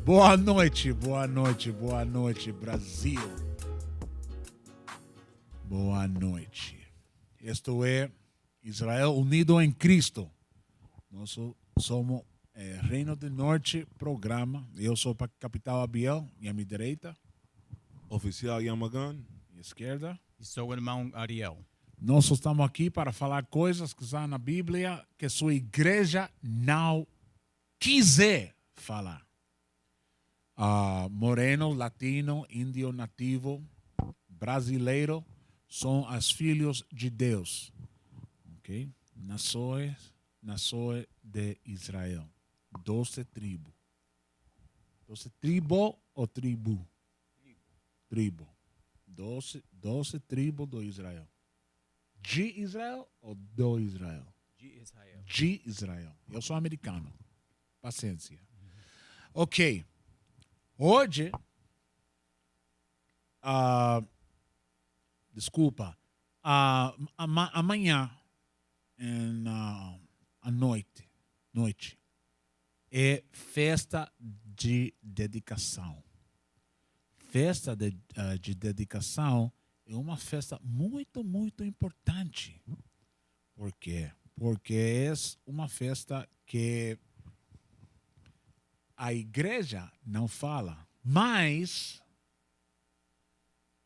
Boa noite, Brasil. Boa noite. Esto é Israel unido em Cristo. Nós somos Reino do Norte programa. Eu sou o Capitão Abiel e à minha direita, Oficial Yamagan. e à esquerda. E sou o irmão Ariel. Nós estamos aqui para falar coisas que estão na Bíblia que sua igreja não quiser falar. Moreno, latino, índio, nativo, brasileiro são os filhos de Deus. Ok? Nações de Israel. 12 tribos. 12 tribo ou tribo? Tribo. 12 tribos do Israel. De Israel ou do Israel? De Israel. De Israel. Eu sou americano. Paciência. Ok. Hoje, amanhã, à noite, é festa de dedicação. Festa de dedicação é uma festa muito, muito importante. Por quê? Porque é uma festa que a igreja não fala, mas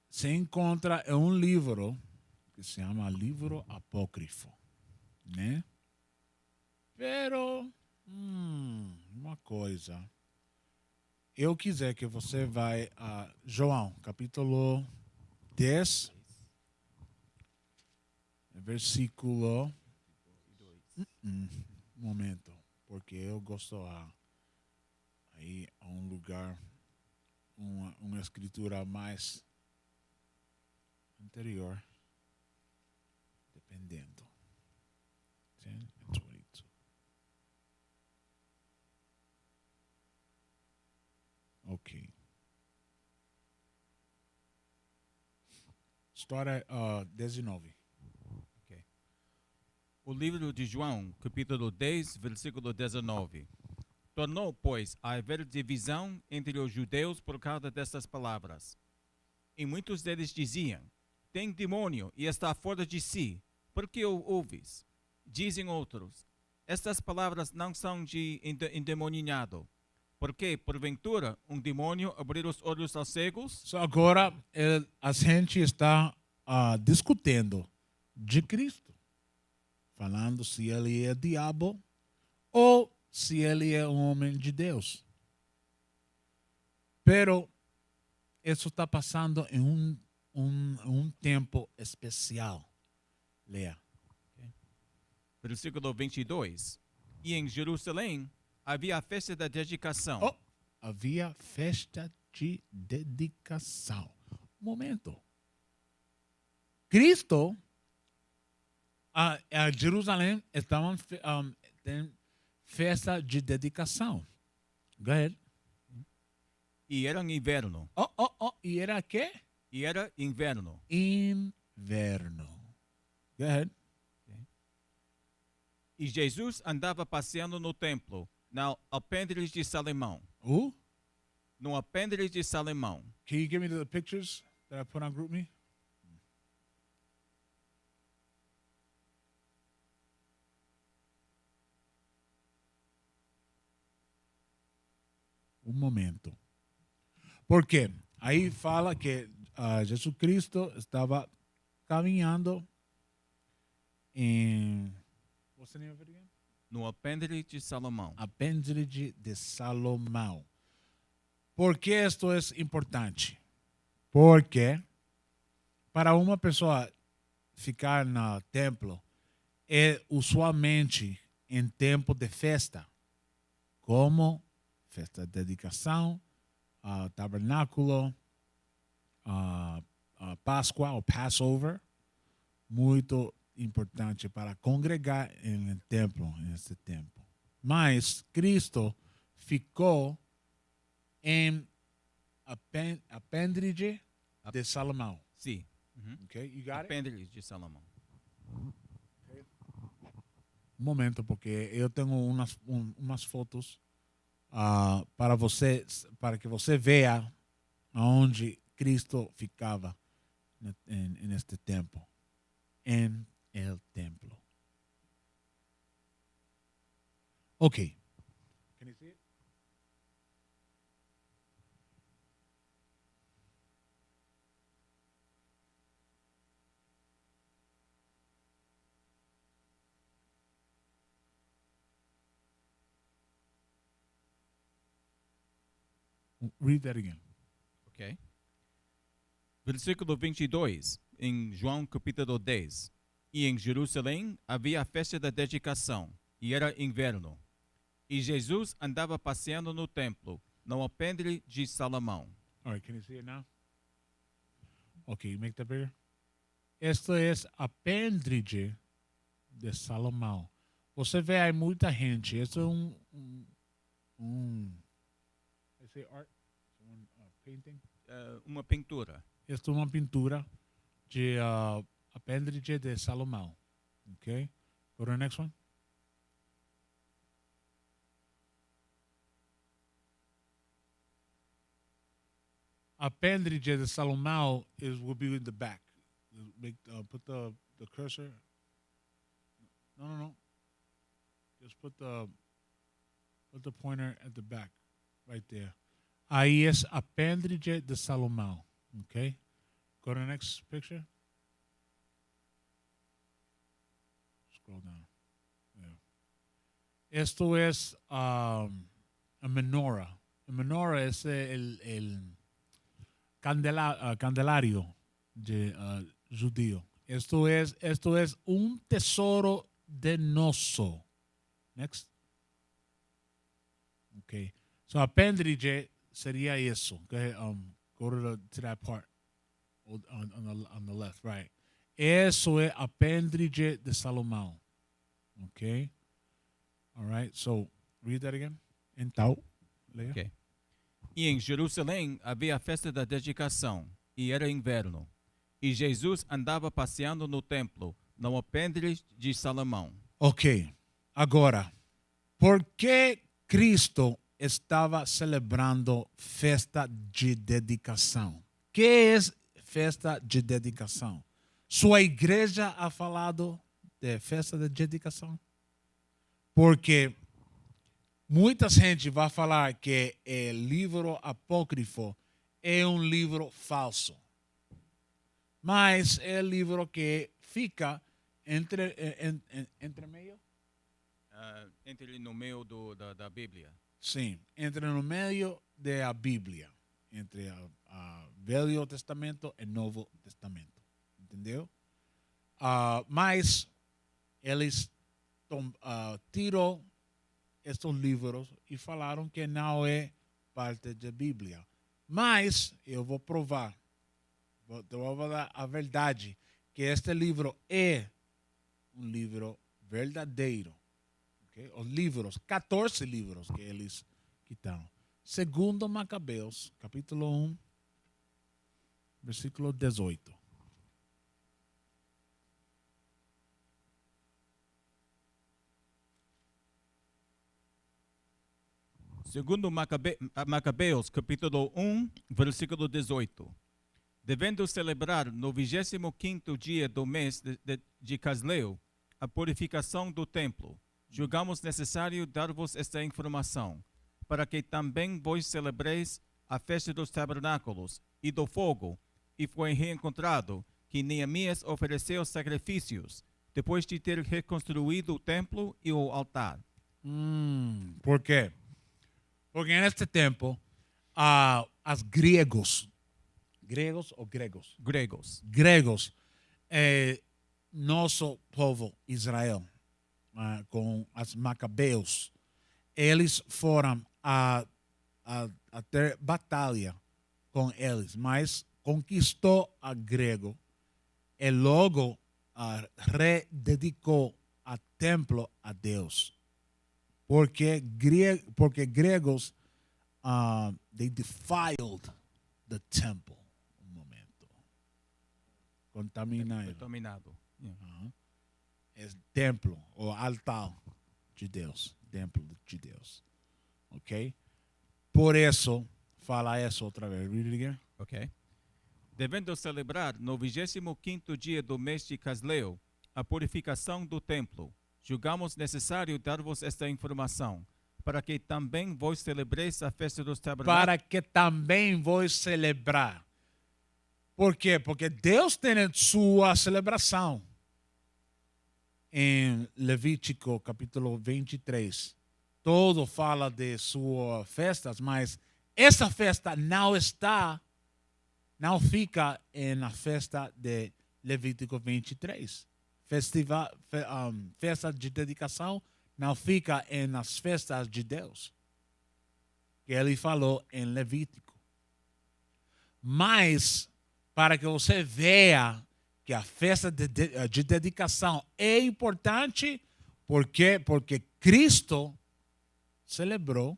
se encontra em um livro que se chama Livro Apócrifo, né? Pero, uma coisa, eu quiser que você vai a João, capítulo 10, versículo... Um momento, porque eu gosto aí a um lugar, uma escritura mais anterior, dependendo. 10 and 22. Ok. História 19. O livro de João, capítulo 10, versículo 19. Tornou, pois, a haver divisão entre os judeus por causa destas palavras. E muitos deles diziam: tem demônio e está fora de si. Por que o ouves? Dizem outros: estas palavras não são de endemoniado. Porque, porventura, um demônio abrir os olhos aos cegos? So agora a gente está discutindo de Cristo, falando se ele é diabo ou se ele é um homem de Deus. Pero isso está passando em um tempo especial. Leia. Versículo 22. E em Jerusalém havia a festa da dedicação. Havia festa de dedicação. Um momento. Cristo, a Jerusalém estavam tem festa de dedicação. Go ahead. E era inverno. E era quê? E era inverno. Inverno. Go ahead. E Jesus andava passeando no templo, na alpendre de Salomão. No alpendre de Salomão. Can you give me the pictures that I put on GroupMe? Um momento. Por quê? Aí fala que Jesus Cristo estava caminhando em... What's the name of it again? No alpendre de Salomão. Alpendre de Salomão. Por que isto é importante? Porque para uma pessoa ficar no templo é usualmente em tempo de festa, como festa de dedicação, tabernáculo, Páscoa ou Passover, muito importante para congregar em templo nesse tempo. Mas Cristo ficou em apêndice de Salomão. Sim. Okay, you got it? Apêndice de Salomão. Um momento, porque eu tenho umas fotos para que você vea aonde Cristo ficava en este tiempo, en el templo. Okay. Can you see it? Read that again. Ok. Versículo 22, em João capítulo 10. E em Jerusalém havia a festa da dedicação, e era inverno. E Jesus andava passeando no templo, no alpendre de Salomão. All right, can you see it now? Okay, make that bigger. Esto es apéndice de Salomão. Você vê aí muita gente. Esto é I say art, painting. Uma pintura. Esto é uma pintura de apêndice de Salomão. Okay, go to the next one. Apêndice de Salomão will be in the back. Put the cursor. No. Just put the pointer at the back, right there. Ahí es apéndice de Salomão. Okay. Go to the next picture. Scroll down. Yeah. Esto es a menorah. A menorah es el candelario de judío. Esto es un tesoro denoso. Next. Okay. So apéndice sería eso. Okay. Go to that part on the left, right. Eso es apéndice de Salomão. Okay. All right. So read that again. Então, leia. Ok. E em Jerusalém havia a festa da dedicação, e era inverno. E Jesus andava passeando no templo, no alpendre de Salomão. Ok. Agora, por que Cristo estava celebrando festa de dedicação? Que é festa de dedicação? Sua igreja ha falado de festa de dedicação? Porque muita gente vai falar que o livro apócrifo é um livro falso. Mas é um livro que fica entre meio? Entre no meio da Bíblia. Sim, entre no meio da Bíblia. Entre o Velho Testamento e o Novo Testamento. Entendeu? Mas eles tirou estes livros e falaram que não é parte da Bíblia. Mas eu vou provar, vou dar a verdade, que este livro é um livro verdadeiro. Okay? Os livros, 14 livros que eles quitaram. Segundo Macabeus, capítulo 1, versículo 18. Segundo Macabeus, capítulo 1, versículo 18. Devendo celebrar no 25º dia do mês de Casleu a purificação do templo, julgamos necessário dar-vos esta informação, para que também vós celebreis a festa dos tabernáculos e do fogo, e foi reencontrado que Neemias ofereceu sacrifícios, depois de ter reconstruído o templo e o altar. ¿Por quê? Porque neste tempo, os gregos, nosso povo Israel, com os macabeus, eles foram a ter batalha com eles, mas conquistou a grego e logo rededicou o templo a Deus. Porque gregos, they defiled the temple. Um momento. Contaminado. Yeah. É templo, ou altar de Deus. Templo de Deus. Ok? Por eso, fala isso outra vez. Read it again. Ok. Devendo celebrar no 25º dia do mês de Casleu a purificação do templo, julgamos necessário dar-vos esta informação, para que também vós celebreis a festa dos tabernáculos. Para que também vos celebrar. Por quê? Porque Deus tem sua celebração. Em Levítico capítulo 23, todo fala de suas festas, mas essa festa não fica na festa de Levítico 23. Festa de dedicação não fica nas festas de Deus, que ele falou em Levítico. Mas, para que você veja que a festa de dedicação é importante, porque Cristo celebrou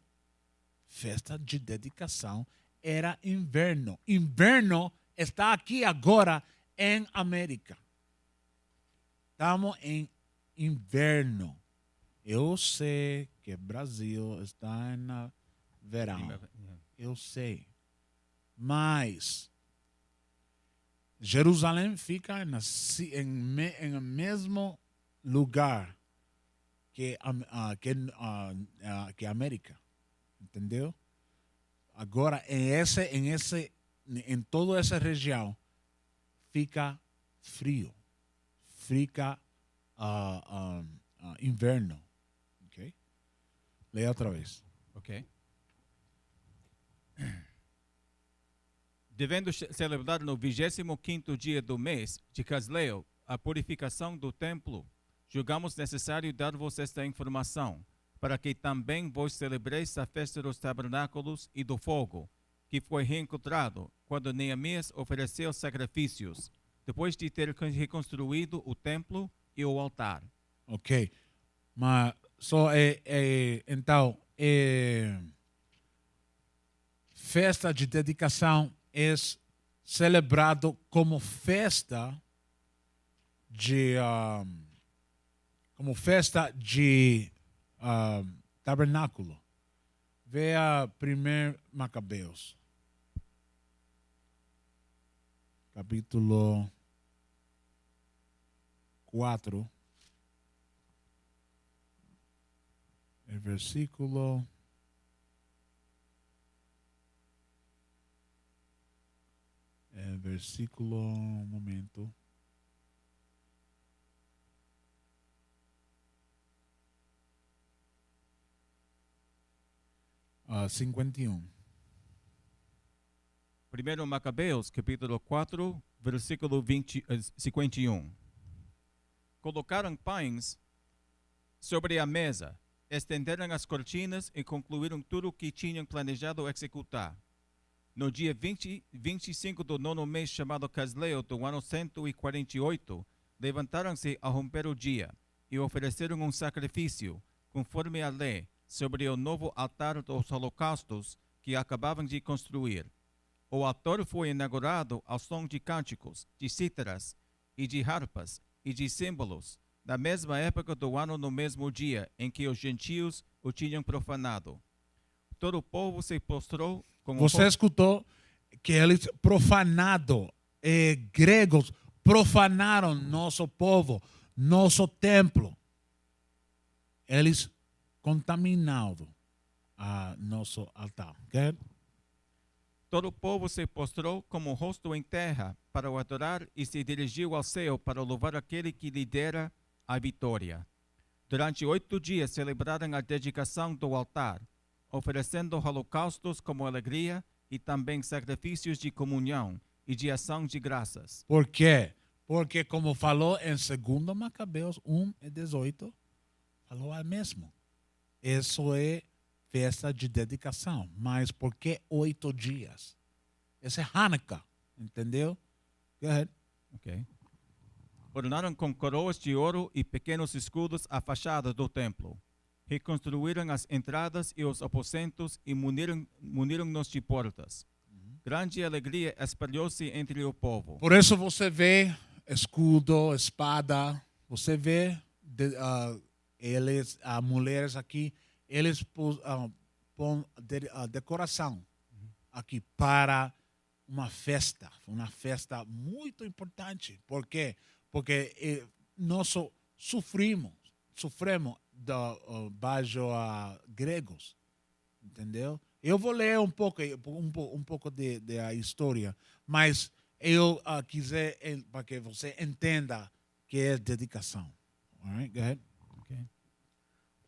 festa de dedicação, era inverno. Inverno está aqui agora em América. Estamos em inverno. Eu sei que Brasil está em verão. Eu sei. Mas Jerusalém fica em mesmo lugar que América. Entendeu? Agora, em toda essa região, fica frio. Fica inverno. Ok? Leia outra vez. Ok. Devendo celebrar no 25º dia do mês de Casleu a purificação do templo, julgamos necessário dar-vos esta informação, para que também vos celebreis a festa dos tabernáculos e do fogo, que foi reencontrado quando Neemias ofereceu sacrifícios, depois de ter reconstruído o templo e o altar. Ok. Mas então, festa de dedicação é celebrado como festa de tabernáculo. Veja 1 Macabeus, capítulo 4, el versículo 51. 1 Macabeus, capítulo 4, versículo 51. Colocaram pães sobre a mesa, estenderam as cortinas e concluíram tudo o que tinham planejado executar. No dia 25 do nono mês, chamado Casleu, do ano 148, levantaram-se a romper o dia e ofereceram um sacrifício, conforme a lei, sobre o novo altar dos holocaustos que acabavam de construir. O altar foi inaugurado ao som de cânticos, de cítaras e de harpas e de símbolos, na mesma época do ano, no mesmo dia em que os gentios o tinham profanado. Todo o povo se prostrou com Você escutou que eles gregos profanaram nosso povo, nosso templo. Eles contaminaram nosso altar. Okay? Todo o povo se prostrou como o rosto em terra para o adorar e se dirigiu ao céu para louvar aquele que lhe dera a vitória. Durante 8 dias celebraram a dedicação do altar, oferecendo holocaustos como alegria e também sacrifícios de comunhão e de ação de graças. Por quê? Porque, como falou em 2 Macabeus 1:18, falou a mesmo. Isso é festa de dedicação. Mas por que 8 dias? Esse é Hanukkah, entendeu? Go ahead. Okay. Ornaram com coroas de ouro e pequenos escudos a fachada do templo. Reconstruíram as entradas e os aposentos e muniram-nos de portas. Grande alegria espalhou-se entre o povo. Por isso você vê escudo, espada, você vê eles, mulheres aqui, eles pôr decoração aqui para uma festa muito importante. Por quê? Porque nós sofremos baixo a gregos, entendeu? Eu vou ler um pouco da história, mas eu quiser para que você entenda que é dedicação. All right, go ahead. Okay.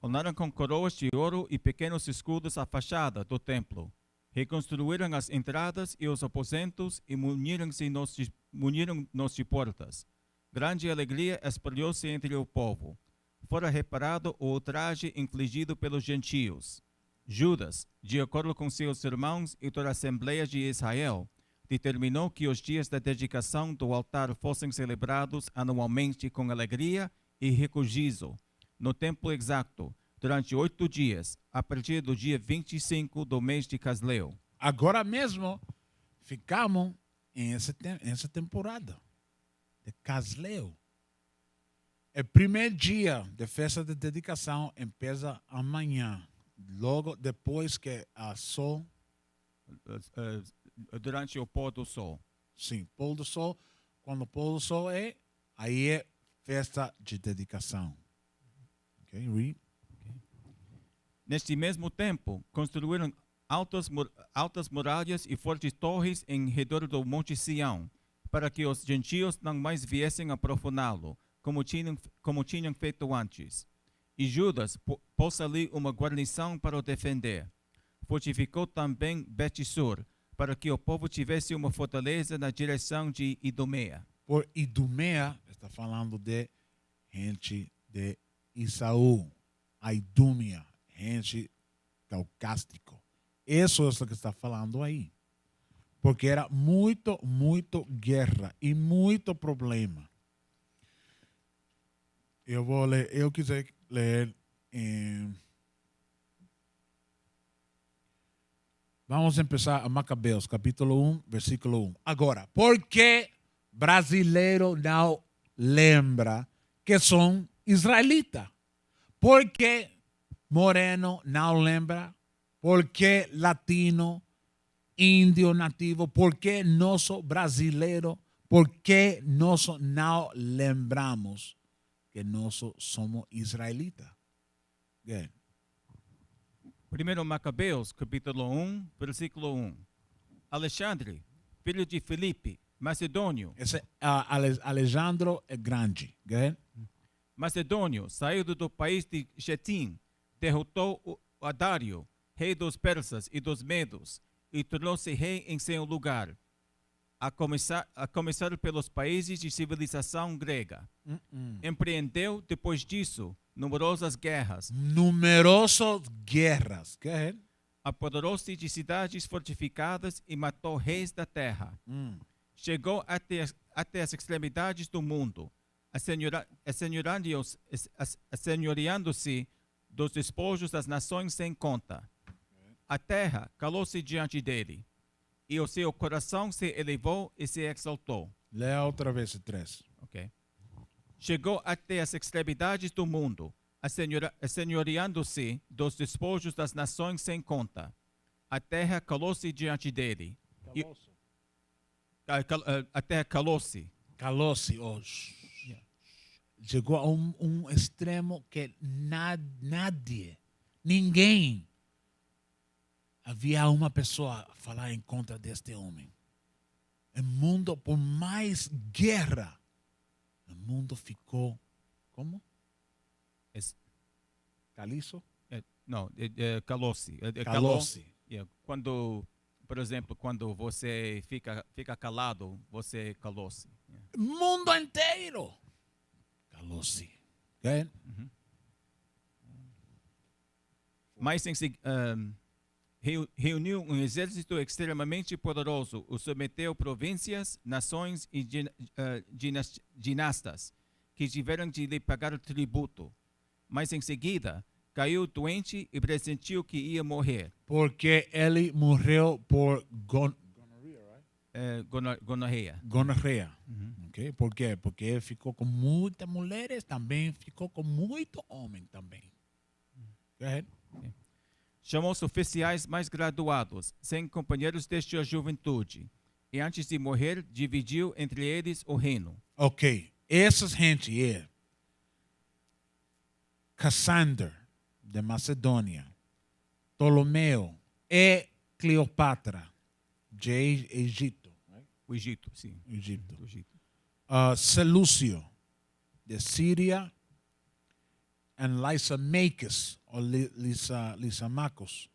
Ornaram com coroas de ouro e pequenos escudos a fachada do templo. Reconstruíram as entradas e os aposentos e muniram-nos de portas. Grande alegria espalhou-se entre o povo. Fora reparado o ultraje infligido pelos gentios. Judas, de acordo com seus irmãos e toda a Assembleia de Israel, determinou que os dias da dedicação do altar fossem celebrados anualmente com alegria e regozijo, no tempo exato, durante 8 dias, a partir do dia 25 do mês de Casleu. Agora mesmo, ficamos em essa temporada de Casleu. O primeiro dia da festa de dedicação começa amanhã, logo depois que a sol, Durante o pôr do sol. sim, pôr do sol, quando o pôr do sol aí é festa de dedicação. Ok, read. Neste mesmo tempo, construíram altas muralhas e fortes torres em redor do Monte Sião, para que os gentios não mais viessem a profaná-lo, como tinham feito antes. E Judas pôs ali uma guarnição para o defender. Fortificou também Bet-sur, para que o povo tivesse uma fortaleza na direção de Idumea. Por Idumea, está falando de gente de Isaú, a Idúmea, gente caucástico. Isso é o que está falando aí. Porque era muito guerra e muito problema. Eu quiser ler vamos começar a Macabeus, capítulo 1, versículo 1. Agora, por que brasileiro não lembra que são israelitas? Por que moreno não lembra? Por que latino, índio nativo? Por que nosso brasileiro? Por que nós não lembramos que nós somos israelitas? Good. Primeiro Macabeus, capítulo 1, versículo 1. Alexandre, filho de Filipe, macedônio. Esse Alejandro é grande. Good. Macedônio, saído do país de Chetim, derrotou a Dário, rei dos persas e dos medos, e tornou-se rei em seu lugar, a começar pelos países de civilização grega. Empreendeu, depois disso, numerosas guerras. Apoderou-se de cidades fortificadas e matou reis da terra. Chegou até as extremidades do mundo, assenhoreando-se dos despojos das nações sem conta. A terra calou-se diante dele, e o seu coração se elevou e se exaltou. Lê outra vez 3. Okay. Chegou até as extremidades do mundo, assenhoreando-se dos despojos das nações sem conta. A terra calou-se diante dele. A terra calou-se. Calou-se hoje. Chegou a um extremo que ninguém havia uma pessoa a falar em contra deste homem. O mundo, por mais guerra, o mundo ficou como? Caliço? Não, calou-se. Calou-se. Quando, por exemplo, quando você fica calado, você calou-se. O mundo inteiro calou-se. Okay? Mas reuniu um exército extremamente poderoso, o submeteu províncias, nações e dinastas, que tiveram de lhe pagar tributo. Mas em seguida, caiu doente e pressentiu que ia morrer. Porque ele morreu por gonorreia. Gonorreia. Okay? Por quê? Porque ele ficou com muitas mulheres, também ficou com muito homem também. Go ahead. Chamou os oficiais mais graduados, sem companheiros desde a juventude, e antes de morrer, dividiu entre eles o reino. Ok, essas gente é Cassander, de Macedônia, Ptolomeu e Cleopatra, de Egito. O Egito, sim. Egito. Do Egito. Seleucio, de Síria, e Lysimachus, ou Lysimachus,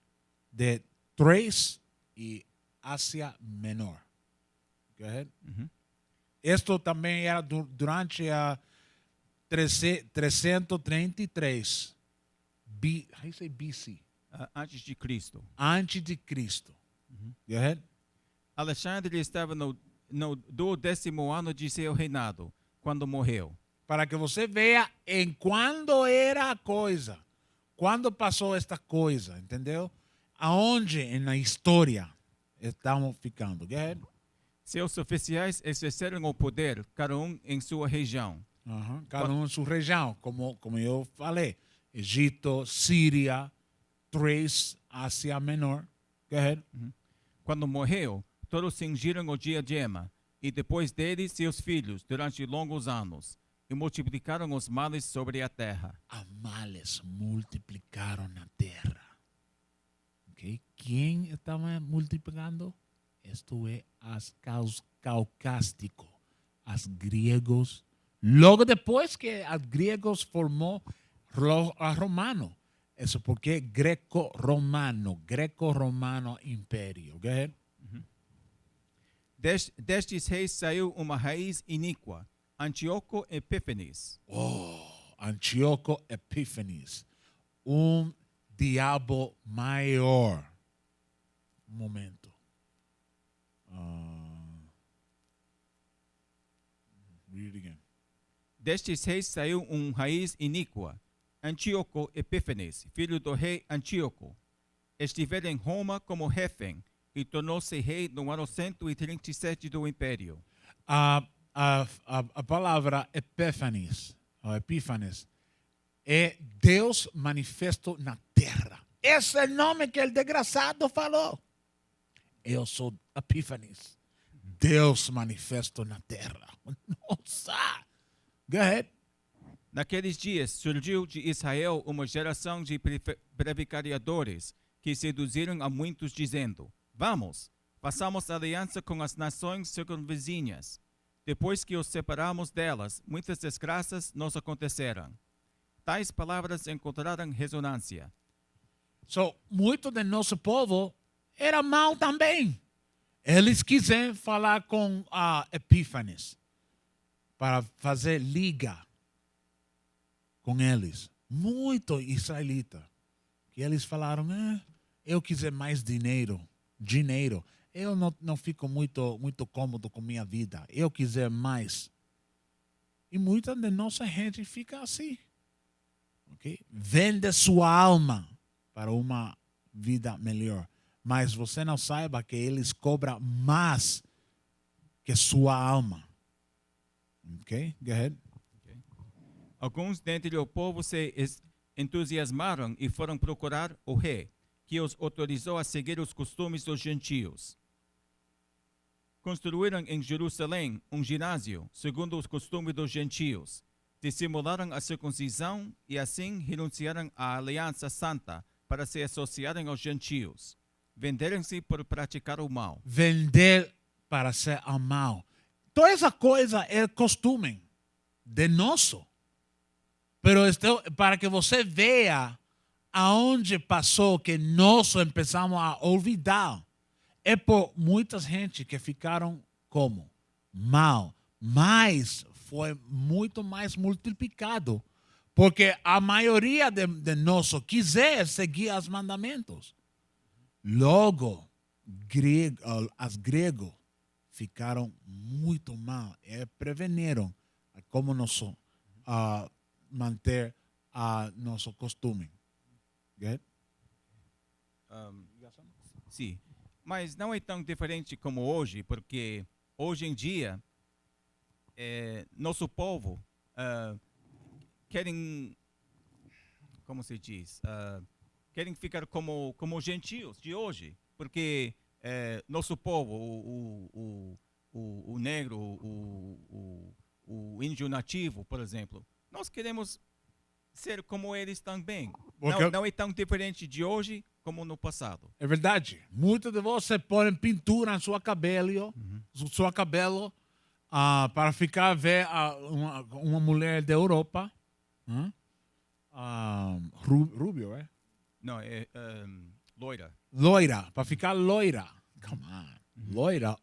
de Thrace e Ásia Menor. Go ahead. Esto também era durante a 333 how you say BC? Antes de Cristo. Antes de Cristo. Go ahead. Alexandre estava no 12º ano de seu reinado, quando morreu. Para que você veja em quando era a coisa. Quando passou esta coisa, entendeu? Aonde na história estamos ficando. Go ahead. Seus oficiais exerceram o poder, cada um em sua região. Cada um em sua região, como eu falei. Egito, Síria, Thrace, Ásia Menor. Go ahead. Quando morreu, todos cingiram o diadema, e depois dele seus filhos, durante longos anos, e multiplicaram os males sobre a terra. Os males multiplicaram na terra. Okay? Quem estava multiplicando? Isto é as caucásticos, as gregos. Logo depois que os gregos formou a romano. Isso porque greco-romano império. Go ahead. Destes reis saiu uma raiz iníqua, Antíoco Epífanes. Antíoco Epífanes. Diabo maior. Momento. Read it again. Destes reis saiu raiz iníqua, Antíoco Epífanes, filho do rei Antíoco. Estivera em Roma como refém e tornou-se rei no ano 137 do império. A palavra Epífanes, ou Epífanes, é Deus manifesto na terra. Esse é o nome que o desgraçado falou. Eu sou Epífanes. Deus manifesto na terra. Nossa! Go ahead. Naqueles dias surgiu de Israel uma geração de prevariadores que seduziram a muitos dizendo: Vamos, façamos aliança com as nações circunvizinhas. Depois que os separamos delas, muitas desgraças nos aconteceram. Tais palavras encontraram ressonância. Muito do nosso povo era mau também. Eles quiseram falar com Epífanes para fazer liga com eles. Muito israelita. Que eles falaram, eu quiser mais dinheiro. Eu não fico muito cômodo com minha vida. Eu quiser mais. E muita de nossa gente fica assim. Okay? Vende sua alma para uma vida melhor. Mas você não saiba que eles cobram mais que sua alma. Ok? Go ahead. Alguns dentre o povo se entusiasmaram e foram procurar o rei, que os autorizou a seguir os costumes dos gentios. Construíram em Jerusalém ginásio, segundo os costumes dos gentios. Dissimularam a circuncisão e assim renunciaram à aliança santa para se associarem aos gentios. Venderam-se por praticar o mal. Vender para ser o mal. Toda essa coisa é costume de nosso. Pero para que você veja aonde passou que nós começamos a olvidar. É por muita gente que ficaram como? Mal. Mas foi muito mais multiplicado. Porque a maioria de nós quiser seguir os mandamentos. Logo, as gregos ficaram muito mal e preveniram como nós manter nosso costume. Good? Sim, mas não é tão diferente como hoje, porque hoje em dia nosso povo querem querem ficar como os gentios de hoje, porque nosso povo, o negro, o índio nativo, por exemplo, nós queremos ser como eles também. Não é tão diferente de hoje como no passado. É verdade. Muitos de vocês põem pintura no seu cabelo, para ficar ver uma mulher da Europa. Rubio, é? Não, é loira. Loira, para ficar loira. Come on. Loira.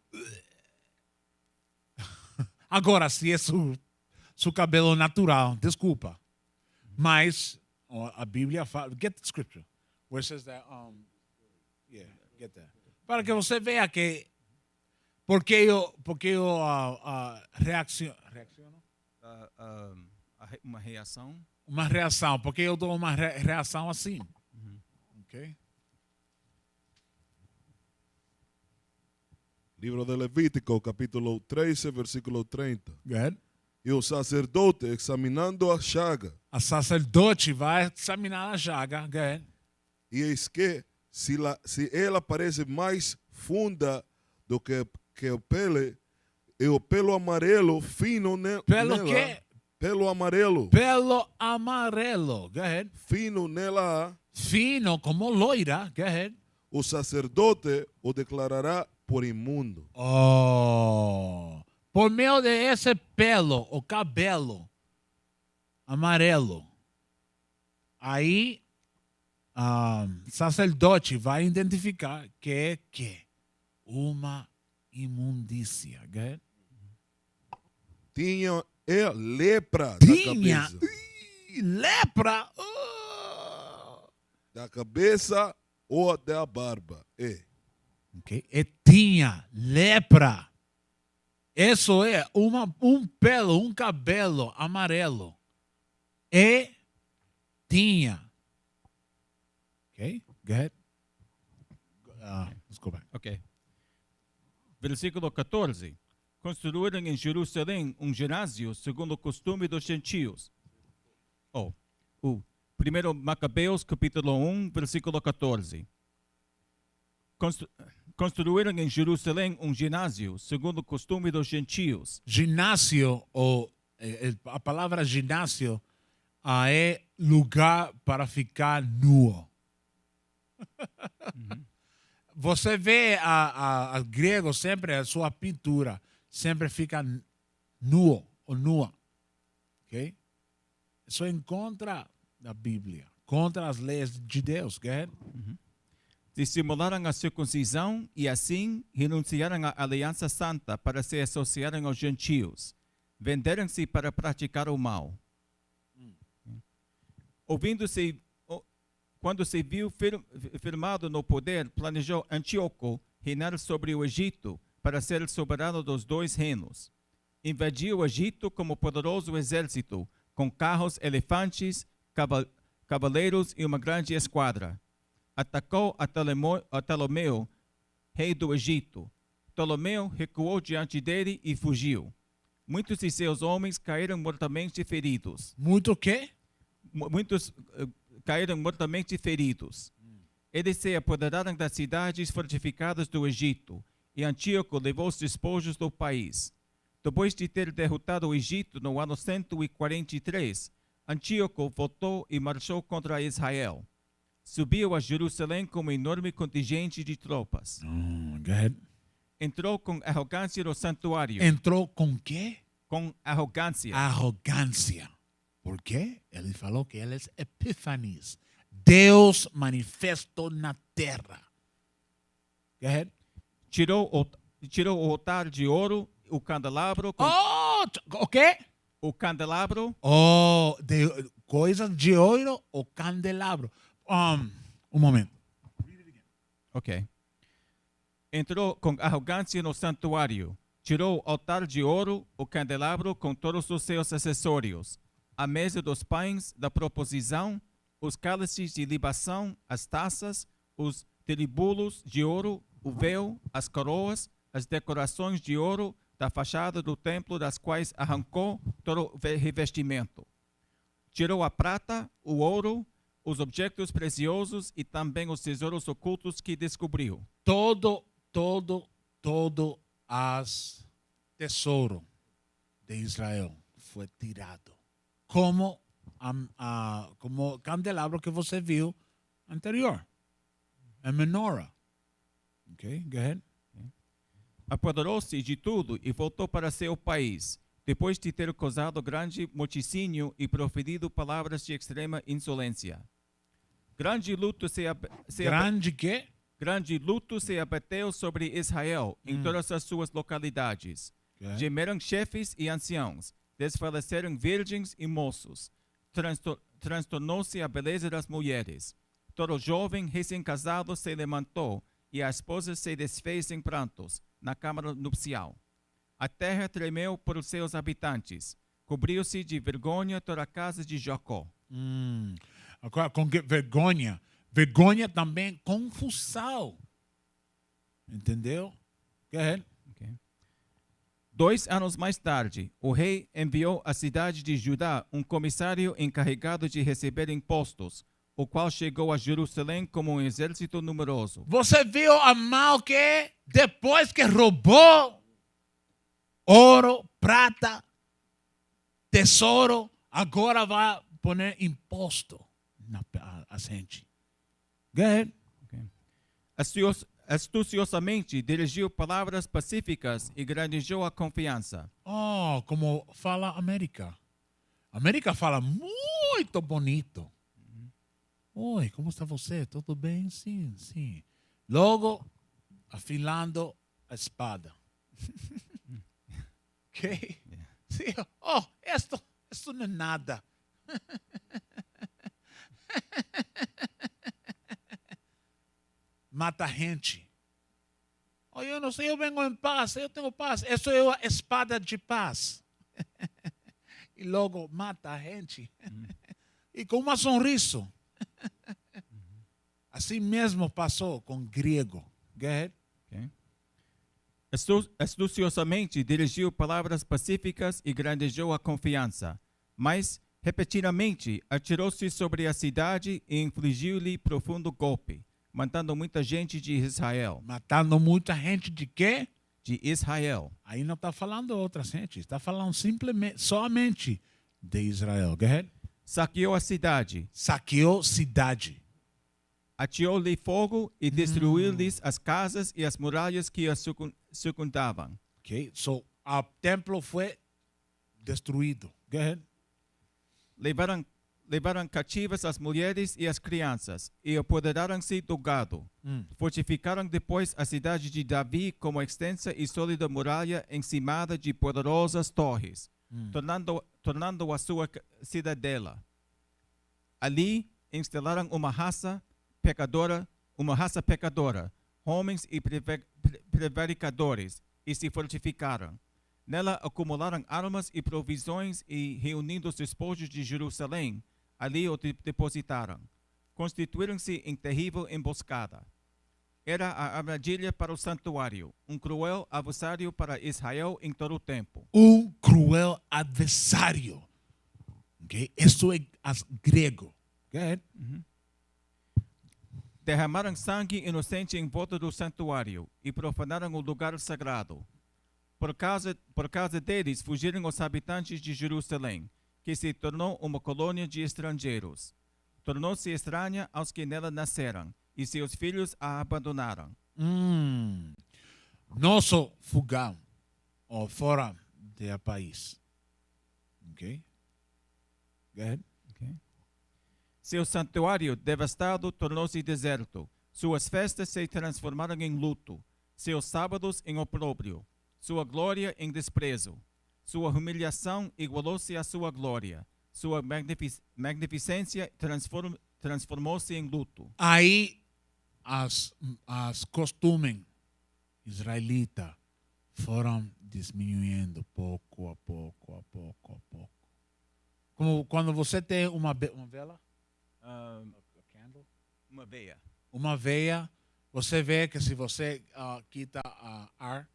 Agora, se é seu cabelo natural, desculpa. Mas a Bíblia fala. Get the scripture. Where it says that. Yeah, get that. Para que você veja que. Porque eu reacciono. Uma reação. Uma reação. Porque eu dou uma reação assim. Ok? Livro de Levítico, capítulo 13, versículo 30. Good. E o sacerdote, examinando a chaga, A sacerdote vai examinar a chaga. Good. e eis que, se ela parece mais funda do que o pele, e o pelo amarelo fino Pelo nela, quê? pelo amarelo Pelo amarelo. Go ahead. fino nela, Fino como loira. Go ahead. o sacerdote o declarará por imundo. Oh. Por meio de esse pelo, o cabelo amarelo, aí sacerdote vai identificar que é uma imundícia. Go ahead. Tinha lepra Tinha da cabeça. lepra. Da cabeça ou da barba. Okay. E tinha lepra. Isso é um pelo, um cabelo amarelo. E tinha. Ok? Go ahead. Let's go back. Ok. Versículo 14. Construíram em Jerusalém ginásio segundo o costume dos gentios. O 1 Macabeus, capítulo 1, versículo 14. Construíram em Jerusalém ginásio segundo o costume dos gentios. Ginásio, a palavra ginásio é lugar para ficar nu. Você vê a grego sempre, a sua pintura sempre fica nu ou nua. Ok? Isso é contra a Bíblia, contra as leis de Deus. Okay? Dissimularam a circuncisão e assim renunciaram à aliança santa para se associarem aos gentios. Venderam-se para praticar o mal. Quando se viu firmado no poder, planejou Antíoco reinar sobre o Egito para ser soberano dos dois reinos. Invadiu o Egito como poderoso exército, com carros, elefantes, cavaleiros e uma grande esquadra. Atacou a Ptolomeu, rei do Egito. Ptolomeu recuou diante dele e fugiu. Muitos de seus homens caíram mortalmente feridos. Muito o quê? Muitos caíram mortalmente feridos. Eles se apoderaram das cidades fortificadas do Egito, e Antíoco levou os despojos do país. Depois de ter derrotado o Egito no ano 143, Antíoco voltou e marchou contra Israel. Subiu a Jerusalém com um enorme contingente de tropas. Go ahead. Entrou com arrogância no santuário. Entrou com quê? Com arrogância. Arrogância. Por quê? Ele falou que ele é Epífanes. Deus manifestou na terra. Go ahead. Tirou o altar de ouro, o candelabro. O quê? O candelabro. Coisas de ouro, o candelabro. Momento. Ok. Entrou com arrogância no santuário. Tirou o altar de ouro, o candelabro com todos os seus acessórios, a mesa dos pães da proposição, os cálices de libação, as taças, os tribulos de ouro, o véu, as coroas, as decorações de ouro da fachada do templo, das quais arrancou todo o revestimento. Tirou a prata, o ouro, os objetos preciosos e também os tesouros ocultos que descobriu. Todo as tesouro de Israel foi tirado. Como como candelabro que você viu anterior. A menorah. Okay, go ahead. Apoderou-se de tudo e voltou para seu país, depois de ter causado grande moticínio e proferido palavras de extrema insolência. Grande luto se abateu sobre Israel em todas as suas localidades. Okay. Gemeram chefes e anciãos, desfaleceram virgens e moços. Transtornou-se a beleza das mulheres. Todo jovem recém-casado se levantou e a esposa se desfez em prantos na câmara nupcial. A terra tremeu por os seus habitantes. Cobriu-se de vergonha toda a casa de Jacó. Agora, com que vergonha? Vergonha também, confusão. Entendeu? Go ahead. 2 anos mais tarde, o rei enviou à cidade de Judá um comissário encarregado de receber impostos, o qual chegou a Jerusalém como um exército numeroso. Você viu a mal que é? Depois que roubou ouro, prata, tesouro, agora vai poner imposto na a gente. Go ahead. Astuciosamente dirigiu palavras pacíficas e granejou a confiança. Oh, como fala América. América fala muito bonito. Oi, como está você? Tudo bem? Sim, sim. Logo, afilando a espada. Ok? Sim. Oh, esto não é nada. Mata a gente. Oh, eu não sei, eu venho em paz, eu tenho paz. Essa é a espada de paz. E logo mata a gente. E com uma sorriso. Assim mesmo passou com o grego. Go ahead. Astuciosamente dirigiu palavras pacíficas e grandejou a confiança, mas repetidamente atirou-se sobre a cidade e infligiu-lhe profundo golpe, matando muita gente de Israel. Matando muita gente de quê? De Israel. Aí não está falando outra gente. Está falando simplesmente, somente de Israel. Go ahead. Saqueou a cidade. Saqueou cidade. Ateou-lhe fogo e destruiu-lhes as casas e as muralhas que a circundavam. Ok, so o templo foi destruído. Go ahead. Levaram cativas as mulheres e as crianças e apoderaram-se do gado. Fortificaram depois a cidade de Davi como extensa e sólida muralha encimada de poderosas torres, tornando a sua cidadela. Ali instalaram uma raça pecadora, homens e prevaricadores, e se fortificaram. Nela acumularam armas e provisões e, reunindo os despojos de Jerusalém, ali o depositaram. Constituíram-se em terrível emboscada. Era a armadilha para o santuário, um cruel adversário para Israel em todo o tempo. Um cruel adversário. Okay? Isso é grego. Go ahead. Derramaram sangue inocente em volta do santuário e profanaram o lugar sagrado. Por causa deles, fugiram os habitantes de Jerusalém, que se tornou uma colônia de estrangeiros. Tornou-se estranha aos que nela nasceram, e seus filhos a abandonaram. Nosso fugão, ou fora do país. Ok? Go ahead. Seu santuário devastado tornou-se deserto. Suas festas se transformaram em luto. Seus sábados em opróbrio. Sua glória em desprezo. Sua humilhação igualou-se à sua glória. Sua magnificência transformou-se em luto. Aí as costumes israelitas foram diminuindo pouco a pouco. Como quando você tem uma vela, uma veia, você vê que se você quita ar,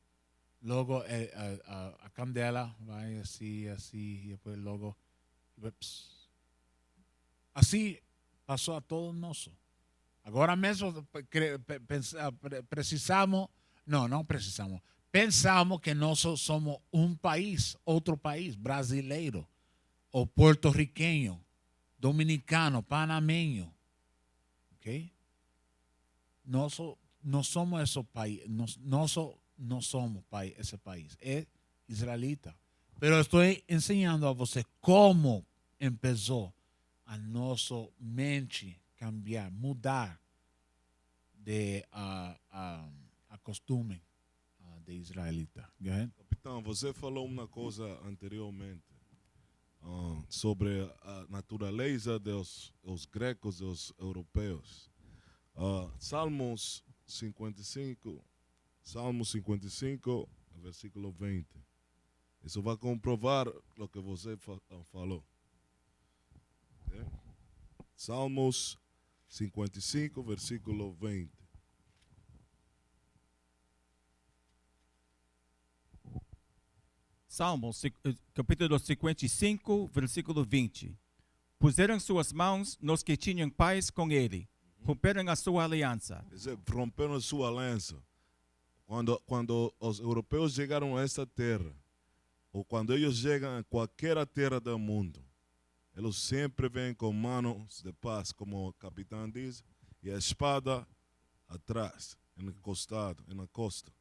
logo a candela vai assim, e depois logo, assim passou a todos nós. Agora mesmo precisamos, não precisamos, pensamos que nós somos um país, outro país, brasileiro, ou porto-riquenho, dominicano, panameño, ok? Nós somos esse país, nós não somos esse país, é israelita. Pero estou ensinando a você como começou a nossa mente cambiar, mudar de a costume de israelita. Capitão, você falou uma coisa anteriormente sobre a natureza dos gregos e dos europeus. Salmos 55, versículo 20. Isso vai comprovar o que você falou. Okay? Salmos 55, versículo 20. Salmos, capítulo 55, versículo 20. Puseram suas mãos nos que tinham paz com ele, romperam a sua aliança. Romperam a sua aliança. Quando os europeus chegaram a esta terra, ou quando eles chegam a qualquer terra do mundo, eles sempre vêm com manos de paz, como o capitão diz, e a espada atrás, encostado, na costa.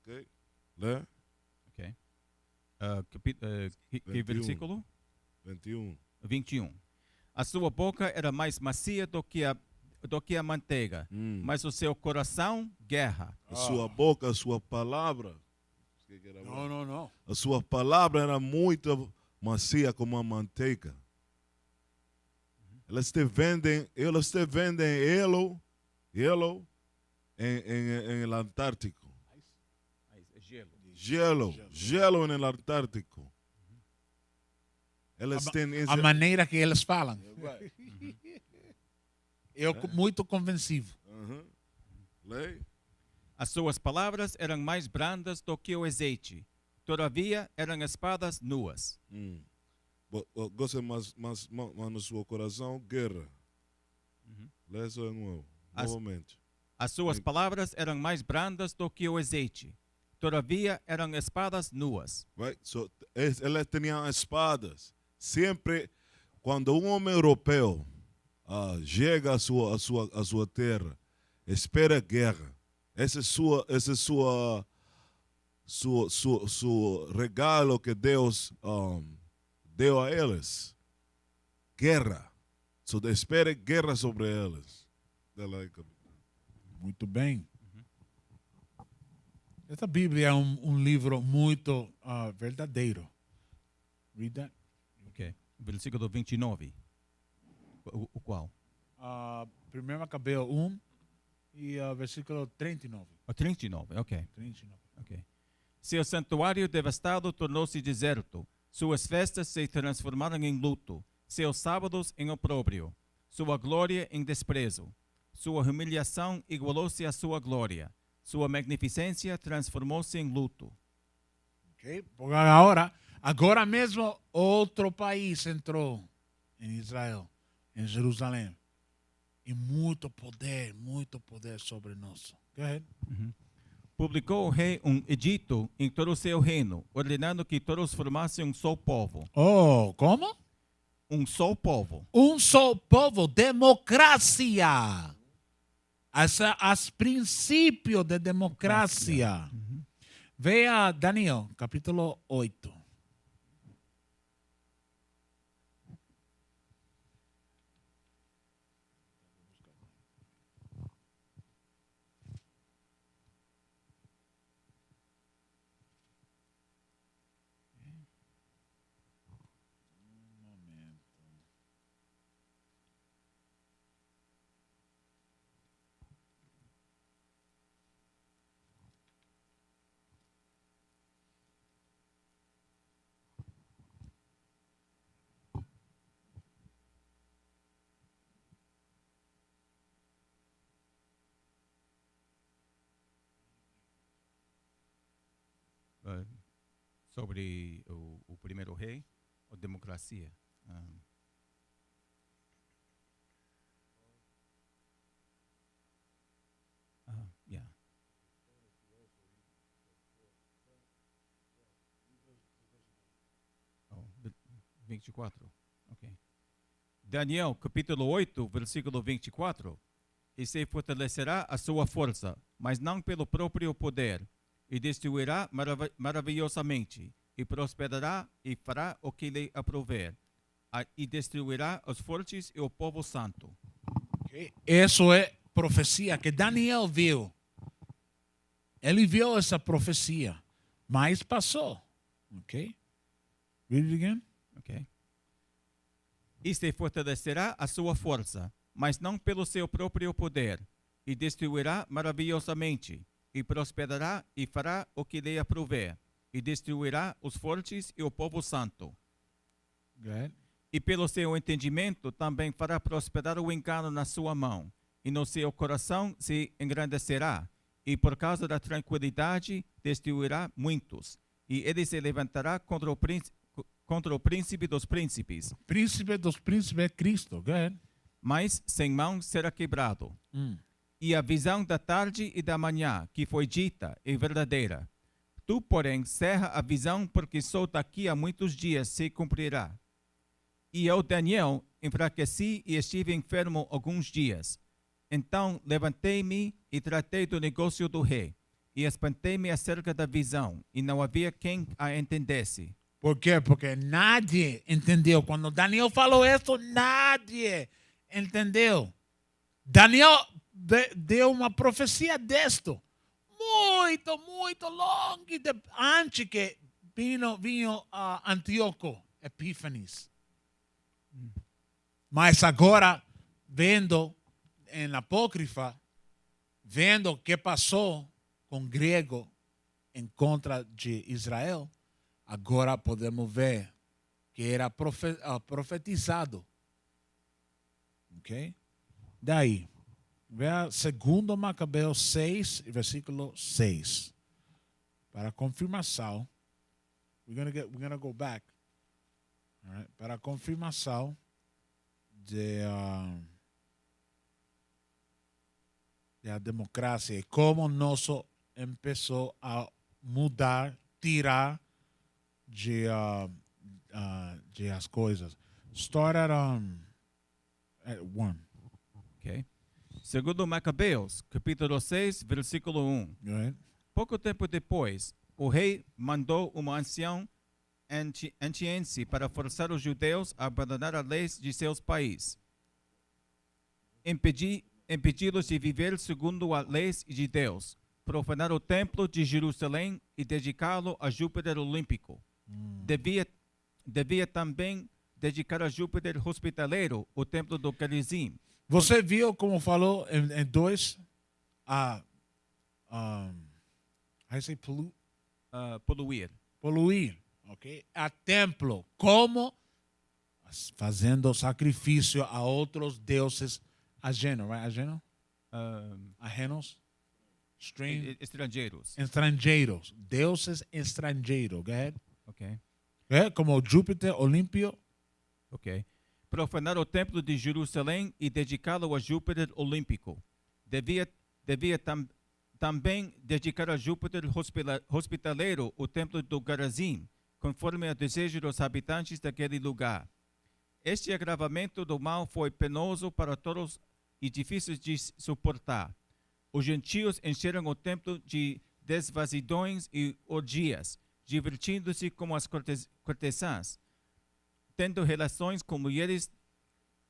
Ok? Lê? Ok. Que versículo? 21. 21. A sua boca era mais macia do que a manteiga, mas o seu coração, guerra. A sua boca, a sua palavra. Não. A sua palavra era muito macia como a manteiga. Eles te vendem ele em el Antártico. Gelo no Antártico. Eles têm A maneira que eles falam. Eu muito convencido. Lei? As suas palavras eram mais brandas do que o azeite, todavia eram espadas nuas. Gosta mais no seu coração, guerra. Lê isso de novo. Novamente. As suas palavras eram mais brandas do que o azeite, todavia eram espadas nuas. Right? So, eles tinham espadas. Sempre, quando um homem europeu chega à sua terra, espera guerra. Esse é seu regalo que Deus deu a eles. Guerra. So, espere guerra sobre eles. Muito bem. Essa Bíblia é um livro muito verdadeiro. Read that. Ok. Versículo 29. O qual? 1 Macabeu 1 e versículo 39. 39, ok. 39. Ok. Seu santuário devastado tornou-se deserto. Suas festas se transformaram em luto. Seus sábados em opróbrio. Sua glória em desprezo. Sua humilhação igualou-se à sua glória. Sua magnificência transformou-se em luto. Okay? Porque agora mesmo outro país entrou em Israel, em Jerusalém. E muito poder sobre nós. Go ahead. Publicou o rei um edito em todo o seu reino, ordenando que todos formassem um só povo. Oh, como? Um só povo. Um só povo, democracia. As princípios de democracia. Veja Daniel, capítulo 8. Sobre o primeiro rei, a democracia. 24. Ok. Daniel, capítulo 8, versículo 24. E se fortalecerá a sua força, mas não pelo próprio poder, e destruirá maravilhosamente, e prosperará e fará o que lhe aprouver, e destruirá os fortes e o povo santo. Ok? Isso é profecia que Daniel viu. Ele viu essa profecia, mas passou. Ok? Read it again. Ok. E se fortalecerá a sua força, mas não pelo seu próprio poder, e destruirá maravilhosamente, e prosperará e fará o que lhe aprouver, e destruirá os fortes e o povo santo. Go ahead. E pelo seu entendimento também fará prosperar o engano na sua mão, e no seu coração se engrandecerá, e por causa da tranquilidade destruirá muitos, e ele se levantará contra o príncipe dos príncipes, Príncipe dos príncipes é Cristo. Go ahead. mas sem mão será quebrado. E a visão da tarde e da manhã, que foi dita, é verdadeira. Tu, porém, cerra a visão, porque só daqui a muitos dias se cumprirá. E eu, Daniel, enfraqueci e estive enfermo alguns dias. Então levantei-me e tratei do negócio do rei, e espantei-me acerca da visão, e não havia quem a entendesse. Por quê? Porque nadie entendeu. Quando Daniel falou isso, nadie entendeu. Daniel deu uma profecia disto. Muito longo antes que vinha Antíoco Epífanes. Mas agora, vendo em Apócrifa, vendo o que passou com o grego em contra de Israel, agora podemos ver que era profetizado. Ok? Daí, veja 2 Macabeus 6, versículo 6. Para confirmação, we're gonna go back. All right? Para confirmação da democracia e como nosso começou a mudar, tirar de as coisas. Start at 1. Okay? Segundo Macabeus, capítulo 6, versículo 1. Right? Pouco tempo depois, o rei mandou uma ancião antiense para forçar os judeus a abandonar as leis de seus países, impedi-los de viver segundo as leis de Deus, profanar o templo de Jerusalém e dedicá-lo a Júpiter Olímpico. Devia também dedicar a Júpiter Hospitaleiro o templo do Gerizim. Você viu como falou em 2? I say poluir, ok? A templo, como fazendo sacrifício a outros deuses ajenos, right? Ajenos, estrangeiros, deuses estrangeiros. Go ahead. Okay. Como Júpiter Olímpio. Ok. Profanar o templo de Jerusalém e dedicá-lo a Júpiter Olímpico. Devia também dedicar a Júpiter Hospitaleiro o templo do Gerizim, conforme o desejo dos habitantes daquele lugar. Este agravamento do mal foi penoso para todos e difícil de suportar. Os gentios encheram o templo de desvasidões e orgias, divertindo-se como as cortesãs, tendo relações com mulheres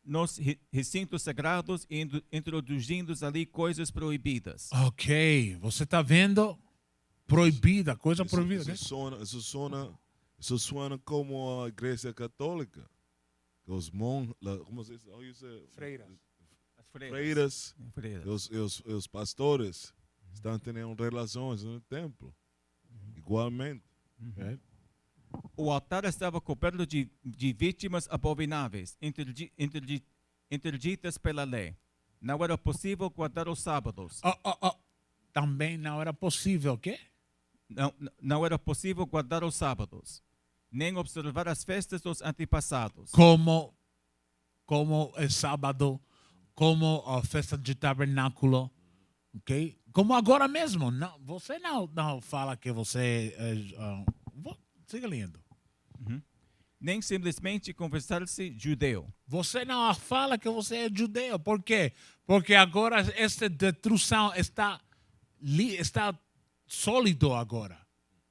nos recintos sagrados e introduzindo ali coisas proibidas. Ok, você está vendo? Proibida, coisa proibida. Isso suena como a igreja católica. Os monges, como se diz? Freiras. Os pastores estão tendo relações no templo. Igualmente. O altar estava coberto de vítimas abomináveis, interditas pela lei. Não era possível guardar os sábados. Também não era possível, o quê? Não era possível guardar os sábados, nem observar as festas dos antepassados. Como o sábado, como a festa de tabernáculo, ok? Como agora mesmo. Não, você não fala que você... siga lendo. nem simplesmente conversar-se judeu. Você não fala que você é judeu. Por quê? Porque agora esta destruição está sólido agora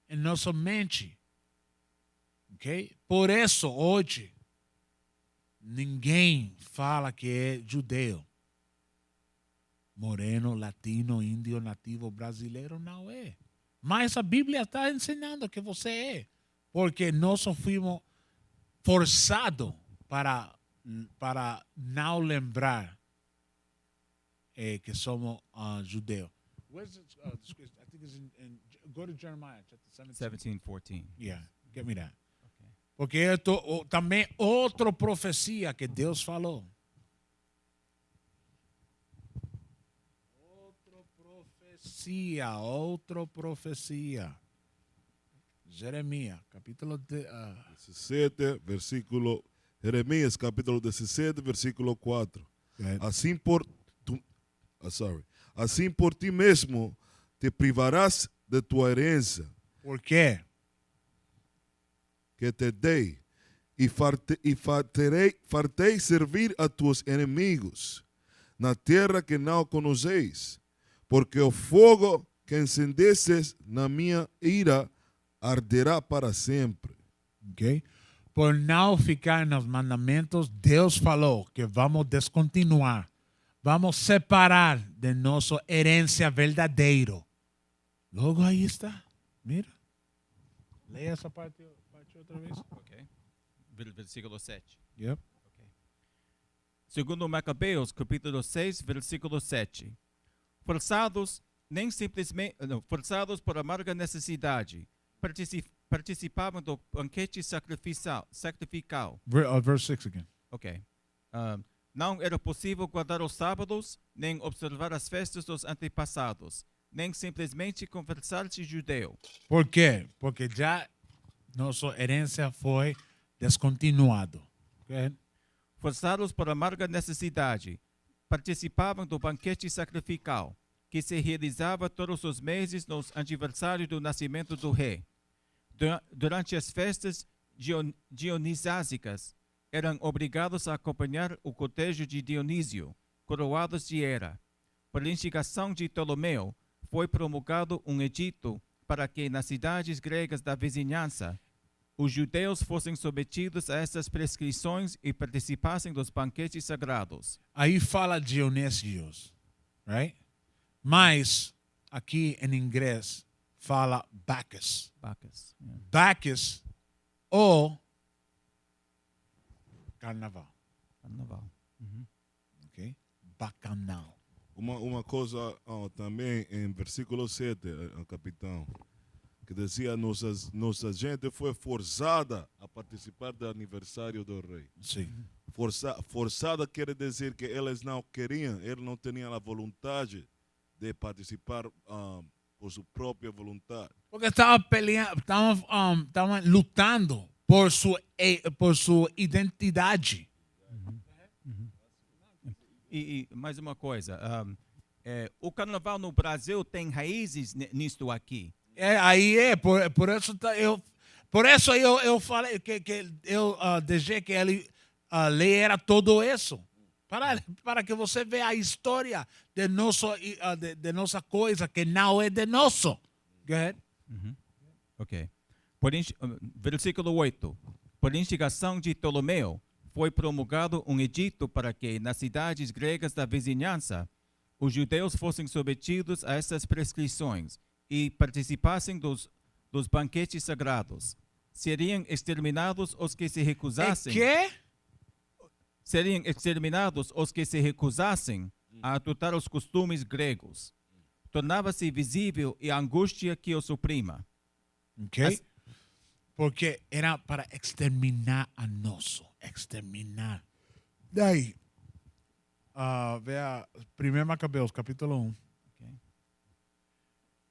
em nossa mente. Okay? Por isso, hoje, ninguém fala que é judeu. Moreno, latino, índio, nativo, brasileiro, não é. Mas a Bíblia está ensinando que você é. Porque nós fomos forçados para não lembrar que somos judeus. Where's it? I think it's go to Jeremiah chapter 17. 17:14. Yeah, get me that. Okay. Porque também outra profecia que Deus falou. Outra profecia. Jeremias, capítulo 17, versículo, Jeremias, capítulo 17, versículo 4. Assim por ti mesmo te privarás de tua herança Por quê? que te dei e fartei servir a tuos inimigos na terra que não conheceis, porque o fogo que encendestes na minha ira arderá para sempre. Okay? Por não ficar nos mandamentos, Deus falou que vamos descontinuar. Vamos separar de nossa herência verdadeira. Logo aí está. Mira. Leia essa parte outra vez. Okay. Versículo 7. Yep. Segundo Macabeus, capítulo 6, versículo 7. Forçados por amarga necessidade, participavam do banquete sacrificial. Verse 6 again. Ok. Não era possível guardar os sábados, nem observar as festas dos antepassados, nem simplesmente conversar-se judeu. Por quê? Porque já nossa herência foi descontinuada. Okay? Forçados por amarga necessidade, participavam do banquete sacrificial, que se realizava todos os meses nos aniversários do nascimento do rei. Durante as festas dionisásicas, eram obrigados a acompanhar o cortejo de Dionísio, coroados de Hera. Por instigação de Ptolomeu, foi promulgado um edito para que nas cidades gregas da vizinhança os judeus fossem submetidos a essas prescrições e participassem dos banquetes sagrados. Aí fala Dionísios, right? Mas aqui em inglês fala Bacchus. Bacchus. Yeah. Bacchus ou carnaval. Carnaval. Okay? Bacanal. Uma coisa também em versículo 7, capitão, que dizia nossa gente foi forçada a participar do aniversário do rei. Sim. Forçada quer dizer que eles não queriam, eles não tinham a vontade de participar por sua própria vontade. Porque estavam peleando, estavam lutando por sua identidade. E mais uma coisa, o carnaval no Brasil tem raízes nisto aqui. Por isso eu falei que eu desejei que ele lera todo isso. Para que você veja a história de nossa coisa que não é de nosso. Go ahead. Ok. Versículo 8. Por instigação de Ptolomeu, foi promulgado um edito para que, nas cidades gregas da vizinhança, os judeus fossem submetidos a essas prescrições e participassem dos banquetes sagrados. Seriam exterminados os que se recusassem. Seriam exterminados os que se recusassem a adotar os costumes gregos. Tornava-se visível a angústia que os oprima. Okay? Porque era para exterminar a nosso. Exterminar. Daí, vea 1 Macabeus, capítulo 1. Okay.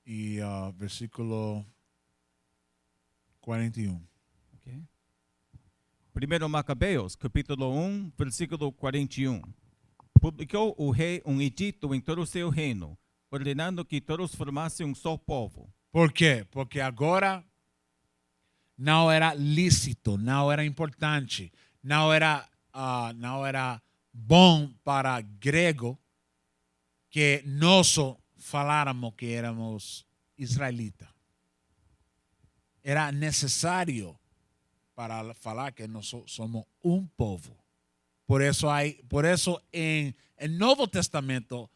E versículo 41. Okay. 1 Macabeus, capítulo 1, versículo 41. Publicou o rei um edito em todo o seu reino, ordenando que todos formassem um só povo. Por quê? Porque agora não era lícito, não era importante, não era bom para grego que nós faláramos que éramos israelitas. Era necessário para falar que nós somos um povo. Por eso en el Nuevo Testamento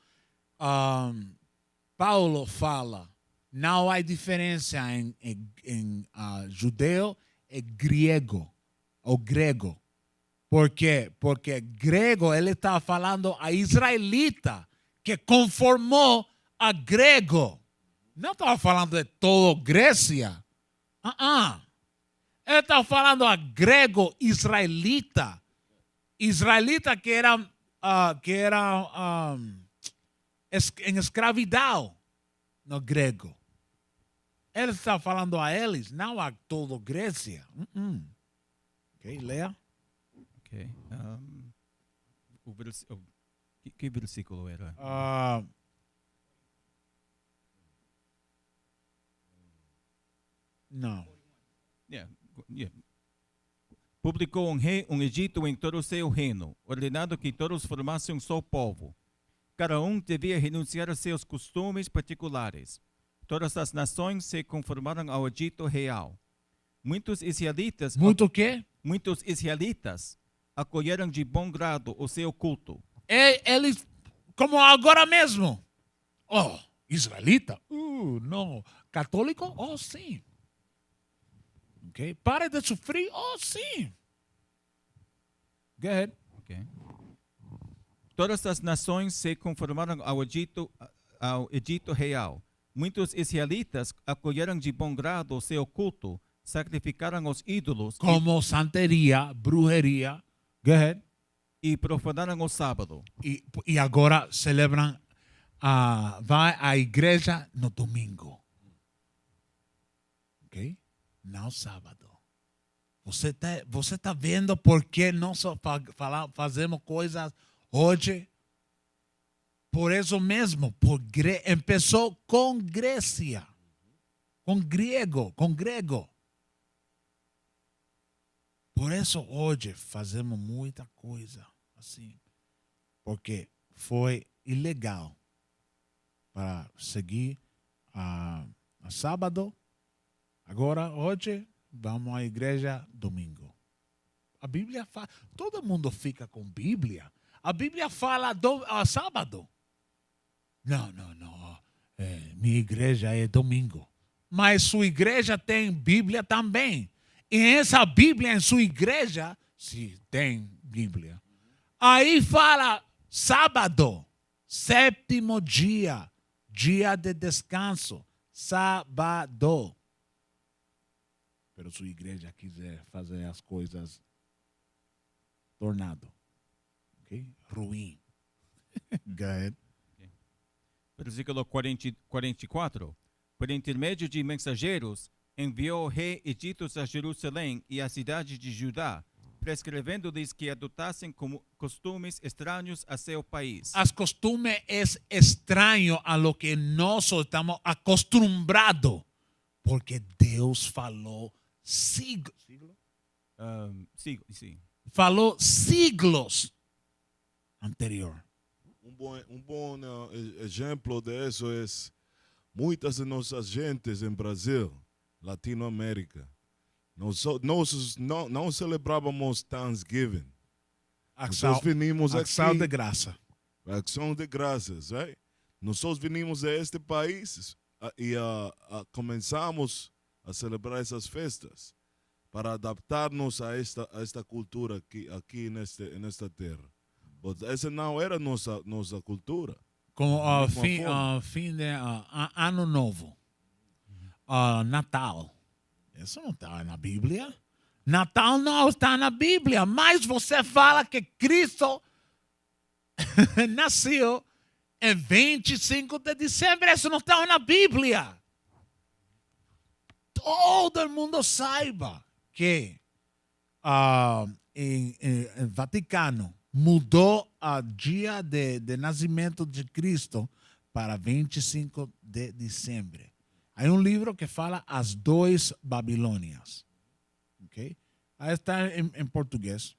Paulo fala, não há diferença em judeu e griego ou grego. Por quê? Porque grego ele está falando a israelita que conformou a grego. Não estava falando de toda Grécia. Ele está falando a grego israelita. Israelita que era em escravidão no grego. Ele está falando a eles, não a toda Grécia. Ok, leia. Ok. Que versículo era? Não. Yeah. Publicou rei Egito em todo o seu reino, ordenando que todos formassem um só povo. Cada devia renunciar a seus costumes particulares. Todas as nações se conformaram ao Egito real. Muitos israelitas acolheram de bom grado o seu culto. Eles, como agora mesmo. Oh, israelita? Não. Católico? Oh, sim. Okay. Pare de sofrer? Oh, sim. Go ahead. Okay. Todas as nações se conformaram ao Egito real. Muitos israelitas acolheram de bom grado o seu culto, sacrificaram os ídolos como santeria, brujeria. Go ahead. E profanaram o sábado. E agora celebram, vai à igreja no domingo. Ok? Não sábado. Você tá vendo por que nós fazemos coisas hoje? Por isso mesmo, começou com Grécia, com grego. Por isso hoje fazemos muita coisa assim, porque foi ilegal para seguir a sábado. Agora, hoje, vamos à igreja domingo. A Bíblia fala, todo mundo fica com Bíblia. A Bíblia fala sábado. Não. Minha igreja é domingo. Mas sua igreja tem Bíblia também. E essa Bíblia em sua igreja, se tem Bíblia, aí fala sábado, sétimo dia, dia de descanso, sábado. Pero sua igreja quiser fazer as coisas tornado, ok? Ruim. Go ahead. Versículo 44. Por intermédio de mensageiros, enviou o rei Egito a Jerusalém e a cidade de Judá, prescrevendo-lhes que adotassem costumes estranhos a seu país. As costumes é estranho a lo que nós estamos acostumbrados, porque Deus falou siglos. Falou siglos anterior. Um bom exemplo disso é muitas de nossas gentes em Brasil, Latinoamérica. Nós não celebrávamos Thanksgiving. Ação de graça. Ação de graças, right? Nós vinimos a este país e começamos a celebrar essas festas para adaptar-nos a esta cultura aqui nesta terra. Mas essa não era nossa cultura. Como fim de ano novo, Natal. Isso não está na Bíblia. Natal não está na Bíblia, mas você fala que Cristo nasceu em 25 de dezembro. Isso não está na Bíblia. Todo mundo saiba que em Vaticano mudou o dia de nascimento de Cristo para 25 de dezembro. Há um livro que fala As Duas Babilônias. Ok? Aí está em português.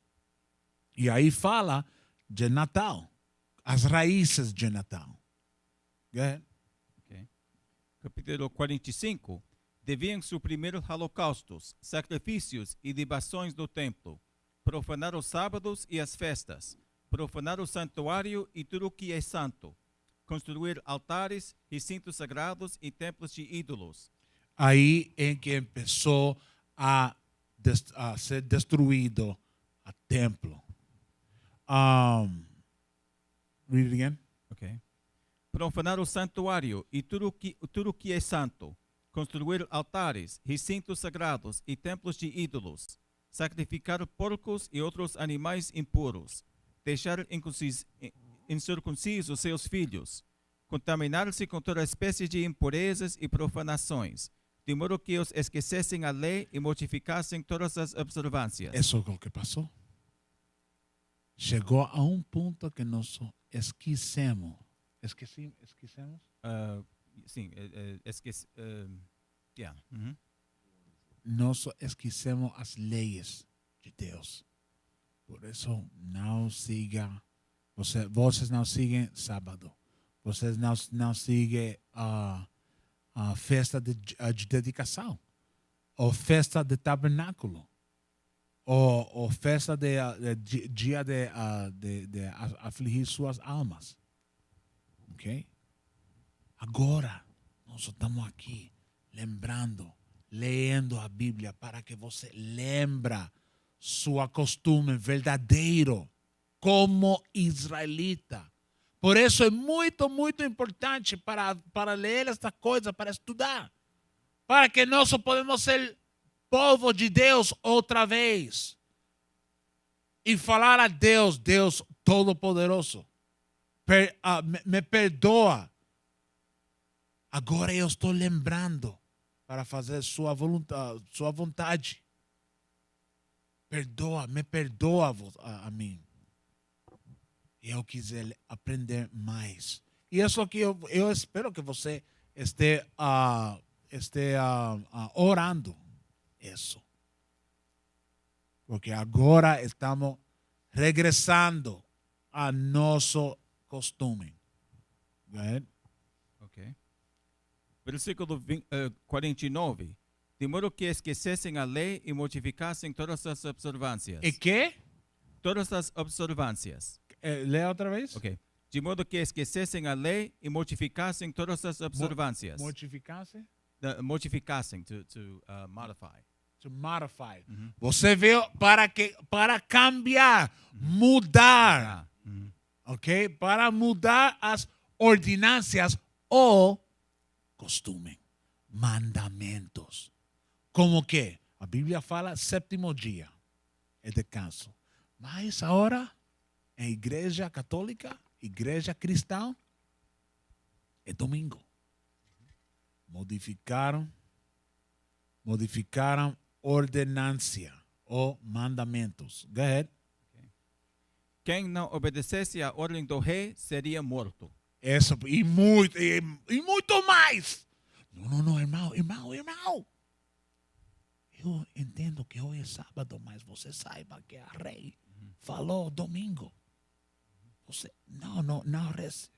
E aí fala de Natal. As raízes de Natal. Go ahead. Ok. Capítulo 45. Deviam suprimir holocaustos, sacrifícios e libações do templo, profanar os sábados e as festas, profanar o santuário e tudo o que é santo, construir altares, recintos sagrados e templos de ídolos. Ahí en que empezó a ser destruido el templo. Read it again. Ok. Profanar o santuário e tudo o que é santo, construir altares, recintos sagrados e templos de ídolos, sacrificar porcos e outros animais impuros, deixar incircuncisos seus filhos, contaminar-se com toda espécie de impurezas e profanações, de modo que os esquecessem a lei e mortificassem todas as observâncias. Eso es lo que pasó. Llegó a un punto que nos esquecemos. ¿Esquecemos? Sim, yeah. Uhum. Nós esquecemos as leis de Deus. Por isso, não siga. Vocês não seguem sábado. Vocês não seguem a festa de dedicação. Ou festa de tabernáculo. Ou festa de dia de afligir suas almas. Ok? Agora, nós estamos aqui lembrando, lendo a Bíblia para que você lembra sua costume verdadeiro como israelita. Por isso é muito, muito importante para ler esta coisa, para estudar. Para que nós podemos ser povo de Deus outra vez. E falar a Deus, Deus Todo-Poderoso, me perdoa. Agora eu estou lembrando para fazer sua vontade. Me perdoa a mim. Eu quiser aprender mais. E isso que eu espero que você esteja orando isso. Porque agora estamos regressando a nosso costume. Go ahead. Ok. Versículo 49. De modo que esquecessem a lei e mortificassem todas as observâncias. E que? Todas as observâncias. Lê outra vez. Ok. De modo que esquecessem a lei e mortificassem todas as observâncias. Mortificar-se? Mortificassem, to modify. To modify. Você vê para cambiar, mudar. Ok? Para mudar as ordenâncias ou costume, mandamentos. Como que? A Bíblia fala sétimo dia, é descanso. Mas agora, em igreja católica, igreja cristã, é domingo. Modificaram ordenância ou mandamentos. Go ahead. Quem não obedecesse à ordem do rei seria morto. Isso, e muito mais. Não, irmão. Eu entendo que hoje é sábado, mas você saiba que a rei falou domingo. Você não rece.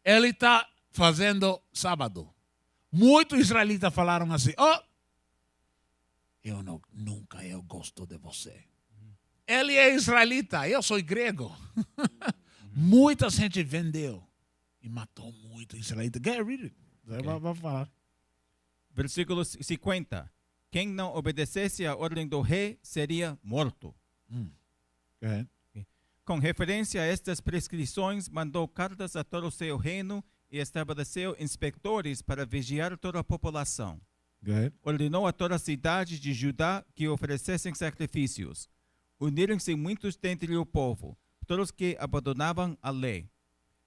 Ele está fazendo sábado. Muitos israelitas falaram assim: nunca eu gosto de você. Ele é israelita, eu sou grego. Muita gente vendeu e matou muito israelita. Get rid of it. Vai falar. Versículo 50. Quem não obedecesse à ordem do rei seria morto. Go ahead. Com referência a estas prescrições, mandou cartas a todo o seu reino e estabeleceu inspectores para vigiar toda a população. Go ahead. Ordenou a todas as cidades de Judá que oferecessem sacrifícios. Uniram-se muitos dentre o povo, todos que abandonavam a lei.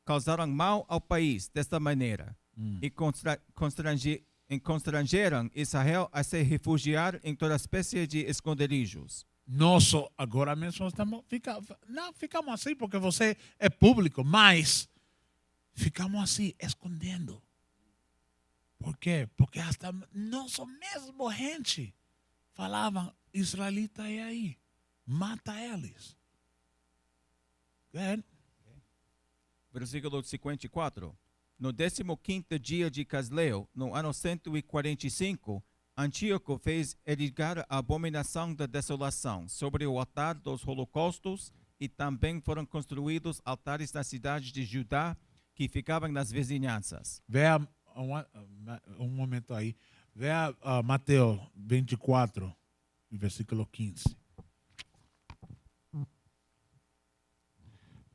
Causaram mal ao país desta maneira e constrangeram Israel a se refugiar em toda espécie de esconderijos. Nós agora mesmo ficamos assim porque você é público, mas ficamos assim, escondendo. Por quê? Porque hasta nossa mesma gente falavam, israelita é aí, mata eles. Go ahead. Versículo 54. No 15º dia de Casleu, no ano 145, Antíoco fez erigar a abominação da desolação sobre o altar dos holocaustos e também foram construídos altares nas cidades de Judá que ficavam nas vizinhanças. Vê um momento aí. Vê Mateus 24, versículo 15.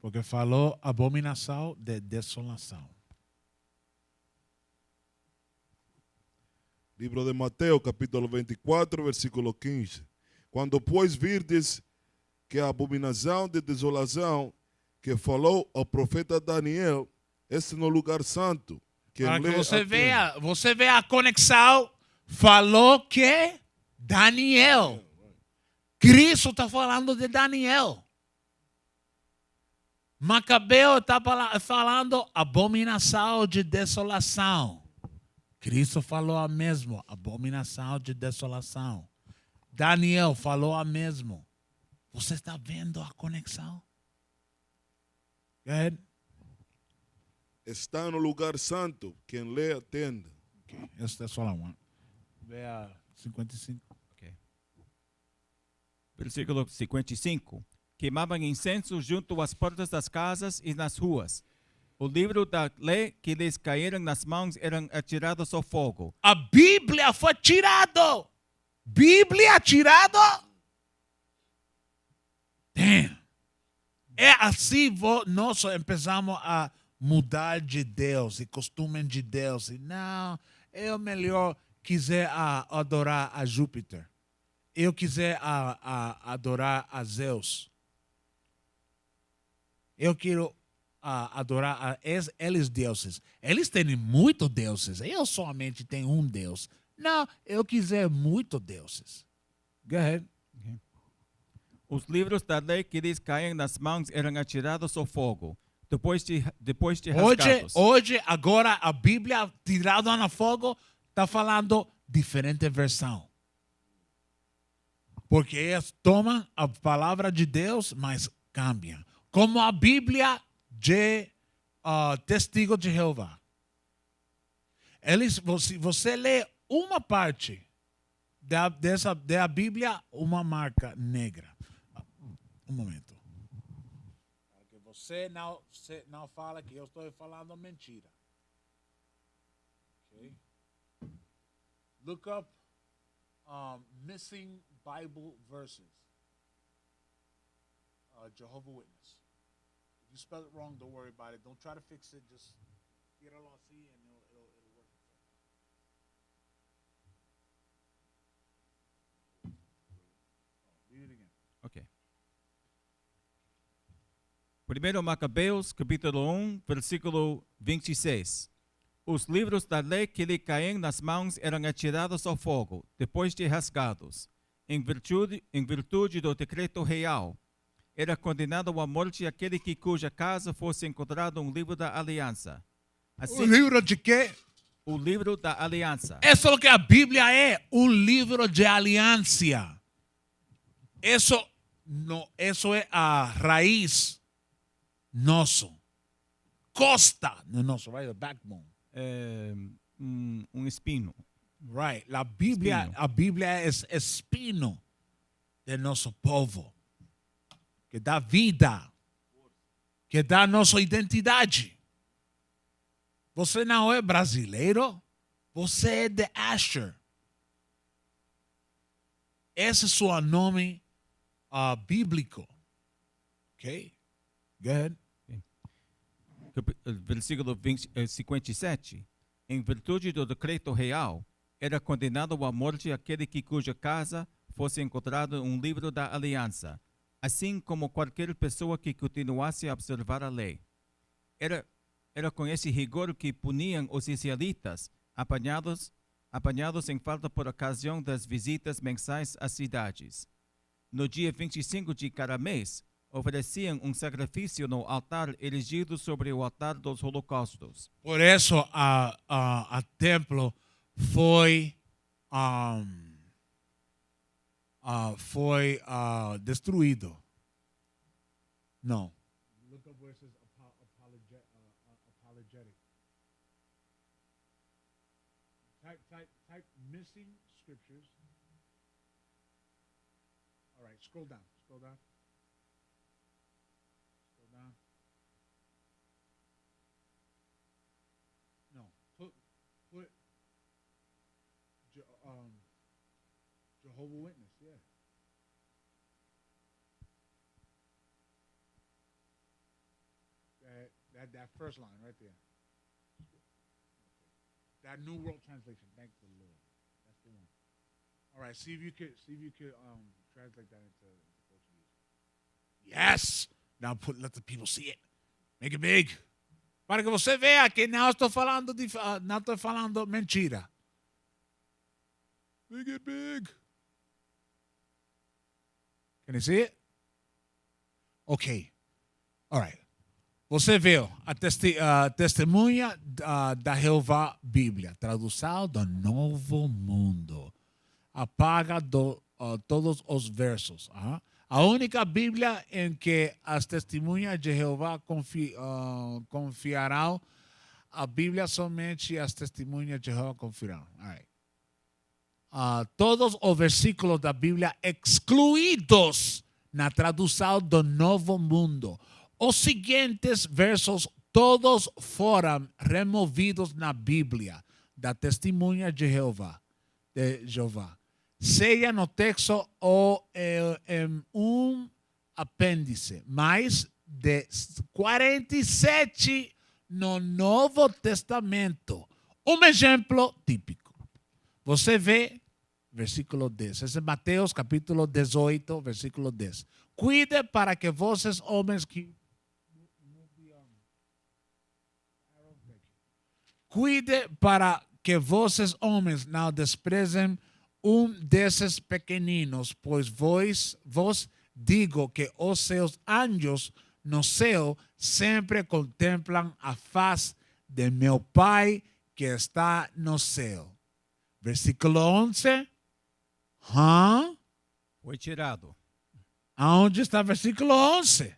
Porque falou abominação de desolação. Livro de Mateus, capítulo 24, versículo 15. Quando, pois, virdes que a abominação de desolação que falou o profeta Daniel, este no lugar santo. Para que você vê a conexão, falou que Daniel. Cristo está falando de Daniel. Macabeu está falando abominação de desolação. Cristo falou a mesmo, abominação de desolação. Daniel falou a mesmo. Você está vendo a conexão? Go ahead. Está no lugar santo, quem lê atenda. Okay. Esse é só uma. Vê a 55. Okay. Versículo 55. Queimavam incenso junto às portas das casas e nas ruas. O livro da lei que lhes caíram nas mãos eram atirados ao fogo. A Bíblia foi tirado. Bíblia tirado. Damn. É assim nós começamos a mudar de Deus e costume de Deus. E não, eu melhor quiser adorar a Júpiter. Eu quiser adorar a Zeus. Eu quero adorar eles deuses. Eles têm muitos deuses. Eu somente tenho um Deus. Não, eu quiser muitos deuses. Go ahead. Os livros da lei que lhes caíam nas mãos eram atirados ao fogo, depois de rasgados. Hoje, agora, a Bíblia tirada no fogo está falando diferente versão. Porque eles tomam a palavra de Deus, mas cambiam. Como a Bíblia de Testigo de Jeová. Você lê uma parte da Bíblia, uma marca negra. Um momento. Para que você não fala que eu estou falando mentira. Okay? Look up missing Bible verses. Jehovah's Witness. If you spell it wrong, don't worry about it. Don't try to fix it. Just tíralo así and it'll work itself out. Read it again. Ok. Primeiro Macabeus, capítulo 1, versículo 26. Os livros da lei que lhe caíam nas mãos eram atirados ao fogo, depois de rasgados. Em virtude do decreto real, era condenado à morte aquele cuja casa fosse encontrado um livro da aliança. Assim, O livro de quê? o livro da aliança. Isso é o que a Bíblia é, um livro de aliança. Isso é a raiz nosso. Costa no nosso, right? The backbone. Espino. Right. A Bíblia é espino de nosso povo. Que dá vida. Que dá nossa identidade. Você não é brasileiro. Você é de Asher. Esse é o seu nome bíblico. Ok? Go ahead. Versículo 57. Em virtude do decreto real, era condenado à morte aquele cuja casa fosse encontrado um livro da aliança, assim como qualquer pessoa que continuasse a observar a lei. Era com esse rigor que puniam os israelitas apanhados em falta por ocasião das visitas mensais às cidades. No dia 25 de cada mês, ofereciam um sacrifício no altar erigido sobre o altar dos holocaustos. Por isso, a templo foi foi destruído. No. Look up where it says apologetic. Type missing scriptures. All right, scroll down. Scroll down. Scroll down. No, put Jehovah Witness. Yeah. That first line right there. That New World Translation. Thank the Lord. That's the one. All right. See if you could translate that into Portuguese. Yes. Now let the people see it. Make it big. Para que você veja que não estou falando não estou falando mentira. Make it big. Can you see it? Okay. All right. Você viu a testemunha da Jeová Bíblia, tradução do Novo Mundo. Apaga todos os versos. A única Bíblia em que as testemunhas de Jeová confiarão, a Bíblia somente as testemunhas de Jeová confiarão. All right. Todos os versículos da Bíblia excluídos na tradução do Novo Mundo. Os seguintes versos todos foram removidos na Bíblia da testemunha de Jeová. Seja no texto ou em apêndice, mais de 47 no Novo Testamento. Um exemplo típico. Você vê versículo 10. Esse é Mateus capítulo 18, versículo 10. Cuide para que vocês homens que Cuide para que vocês homens não desprezem desses pequeninos, pois vos digo que os seus anjos no céu sempre contemplam a face de meu Pai que está no céu. Versículo 11. Foi tirado. Aonde está versículo 11?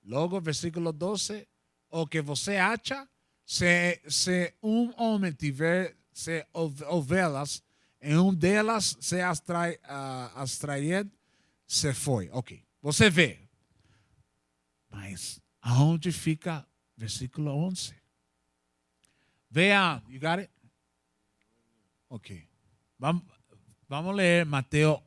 Logo, versículo 12. O que você acha? Se homem tiver ovelhas, e delas se abstrair, se foi. Ok. Você vê. Mas aonde fica versículo 11? Veja. You got it? Ok. Vamos ler Mateus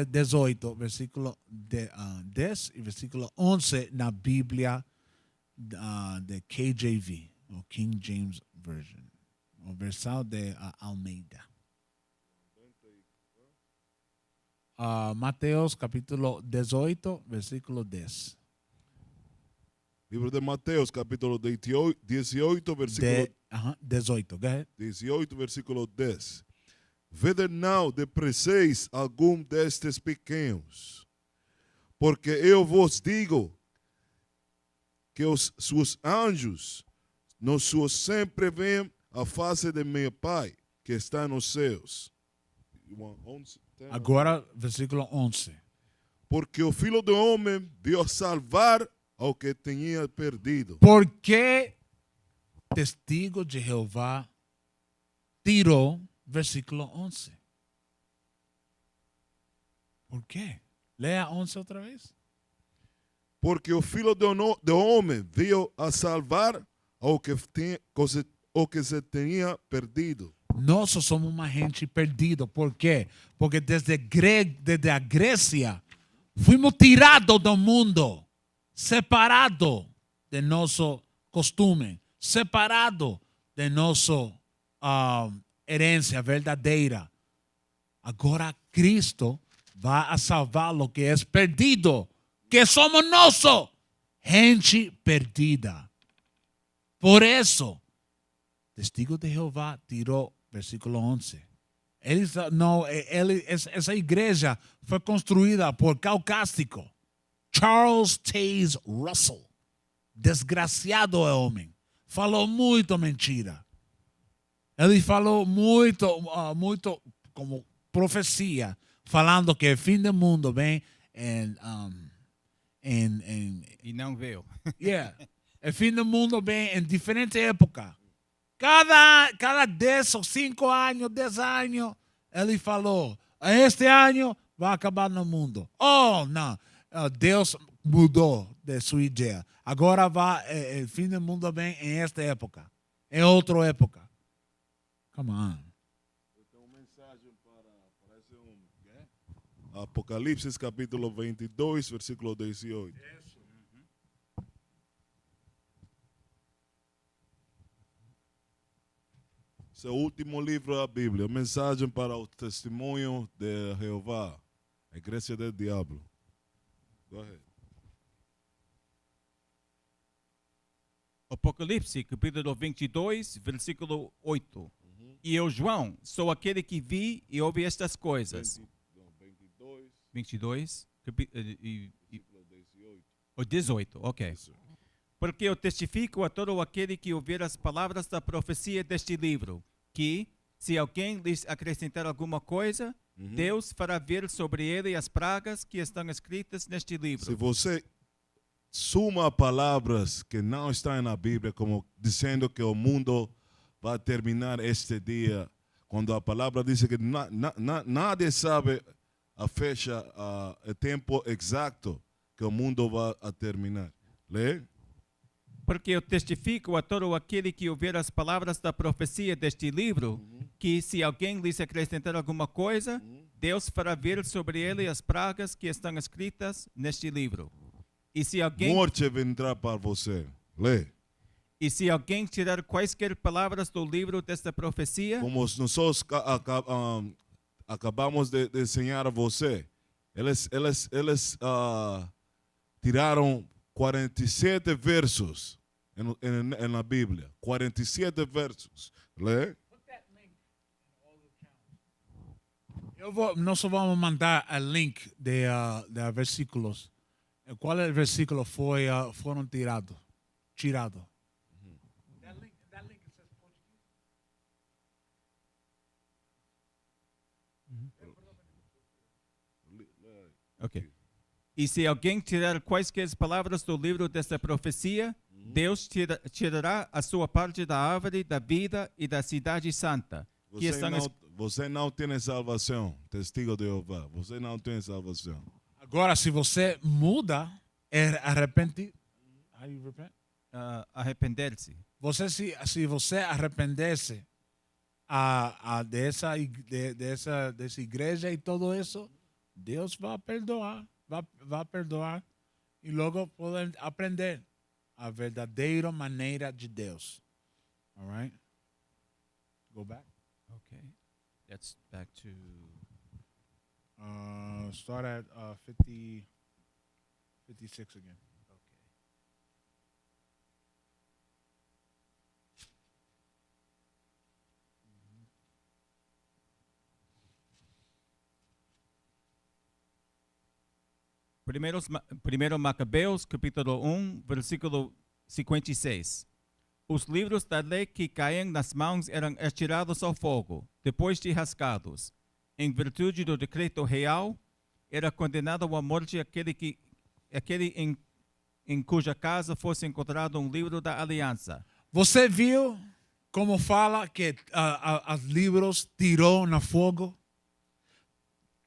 18, versículo 10 e versículo 11 na Bíblia de KJV. O King James Version, o versão de Almeida. Mateus capítulo 18, versículo 10. Livro de Mateus, capítulo 18, versículo 18. Go ahead. 18, versículo 10. Vede não depreceis algum destes pequenos, porque eu vos digo que os seus anjos no céu sempre veem a face de meu Pai que está nos céus. Agora, versículo 11. Porque o Filho do Homem veio salvar ao que tinha perdido. ¿Por qué testigo de Jehová tiró versículo 11? ¿Por qué? Lea 11 otra vez. Porque o Filho do Homem veio a salvar o que se tinha perdido. Nós somos uma gente perdida. ¿Por quê? Porque desde a Grécia fuimos tirados do mundo, separados de nosso costume, separados de nossa herência verdadeira. Agora Cristo vai a salvar o que é perdido, que somos nós, gente perdida. Por isso, testigo de Jeová tirou versículo 11. Essa igreja foi construída por caucástico. Charles Taze Russell. Desgraciado homem. Falou muito mentira. Ele falou muito como profecia. falando que el fin del mundo ven en E não veio. yeah, el fin del mundo ven en diferentes épocas. Cada 10 o 5 años, 10 años, ele falou, este año va a acabar no mundo. Oh, no, Deus mudou de sua ideia. Agora el fin del mundo vem em esta época, em outra época. Come on. Tengo un mensaje parece Apocalipsis capítulo 22, versículo 18. Esse é o último livro da Bíblia, mensagem para o testemunho de Jeová, a igreja do diabo. Go ahead. Apocalipse, capítulo 22, versículo 8. E eu, João, sou aquele que vi e ouvi estas coisas. 22, o 18, ok. Isso. Porque eu testifico a todo aquele que ouvir as palavras da profecia deste livro, que, se alguém lhes acrescentar alguma coisa, Deus fará vir sobre ele as pragas que estão escritas neste livro. Se você suma palavras que não estão na Bíblia, como dizendo que o mundo vai terminar este dia, quando a palavra diz que nadie sabe a fecha, o tempo exato que o mundo vai a terminar. Lê? Porque eu testifico a todo aquele que ouvir as palavras da profecia deste livro, que se alguém lhes acrescentar alguma coisa, Deus fará vir sobre ele as pragas que estão escritas neste livro. E se alguém, Morte vendrá para você. Lê. e se alguém tirar quaisquer palavras do livro desta profecia, Como nós acabamos de ensinar a você, eles tiraram 47 versos na Bíblia. 47 versos. Lê? Nós vamos mandar o link de versículos. Qual é o versículo foram tirados? That link says Portuguese. ok. E se alguém tirar quaisquer palavras do livro desta profecia, Deus tirará a sua parte da árvore da vida e da cidade santa. Que Você não tem salvação, testigo de Jeová. Você não tem salvação. Agora, se você muda, arrepende. How you repent? Arrepender-se. Se você arrepender-se dessa igreja e tudo isso, Deus vai perdoar. Vai perdoar. E logo podem aprender a verdadeira maneira de Deus. All right? Go back. Okay. That's back to Start at 56 again. okay. Primeiro Macabeus, capítulo 1, versículo 56. Os livros da lei que caem nas mãos eram atirados ao fogo, depois de rasgados. Em virtude do decreto real, era condenado à morte aquele em cuja casa fosse encontrado um livro da aliança. Você viu como fala que os livros tirou no fogo?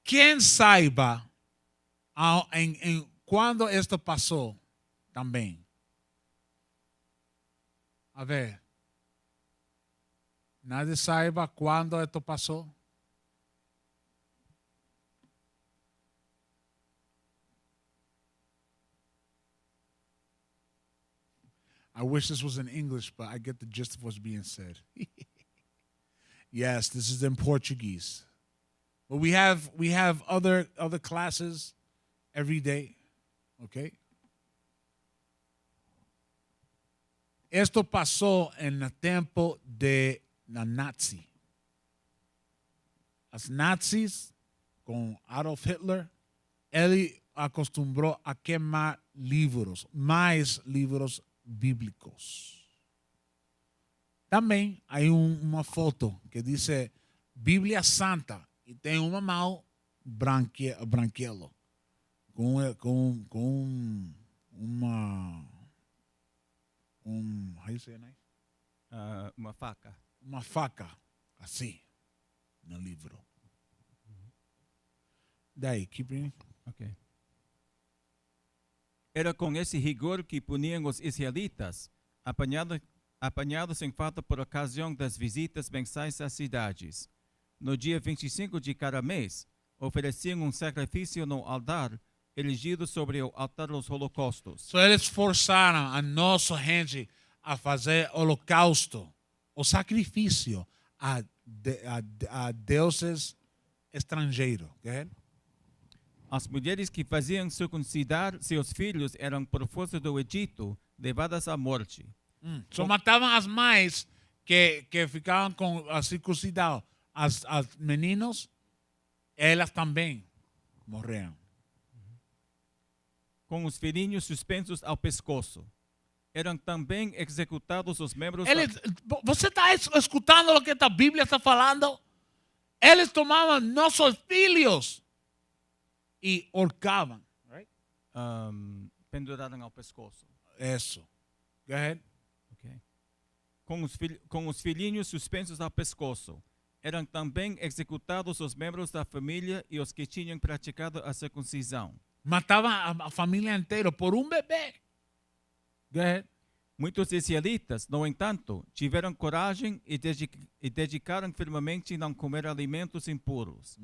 Quem saiba quando isto passou também? A ver. Nadie saiba quando isto passou? I wish this was in English, but I get the gist of what's being said. Yes, this is in Portuguese. But we have other classes every day. Okay? Esto pasó en el tiempo de la Nazi. Los nazis con Adolf Hitler, él acostumbró a quemar libros, más libros bíblicos. También hay una foto que dice Biblia Santa y tiene una mano branquelo, com how you say it, nice? Uma faca. Uma faca, assim, no livro. Daí, keep reading. Ok. Era com esse rigor que puniam os israelitas, apanhados em falta por ocasião das visitas mensais às cidades. No dia 25 de cada mês, ofereciam um sacrifício no altar, erigido sobre o altar dos holocaustos. So eles forçaram a nossa gente a fazer holocausto, o sacrifício a deuses estrangeiros. Okay? As mulheres que faziam circuncidar seus filhos eram por força do Egito, levadas à morte. So matavam as mães que ficavam com a circuncidão. As meninos, elas também morreram. Com os filhinhos suspensos ao pescoço. Eram também executados os membros... Você está escutando o que a Bíblia está falando? Eles tomavam nossos filhos e horcavam. Right? Penduraram ao pescoço. Isso. Go ahead. Okay. Com os filhinhos suspensos ao pescoço. Eram também executados os membros da família e os que tinham praticado a circuncisão. Matavam a família inteira por um bebê. Go ahead. Muitos israelitas, no entanto, tiveram coragem e dedicaram firmemente a não comer alimentos impuros.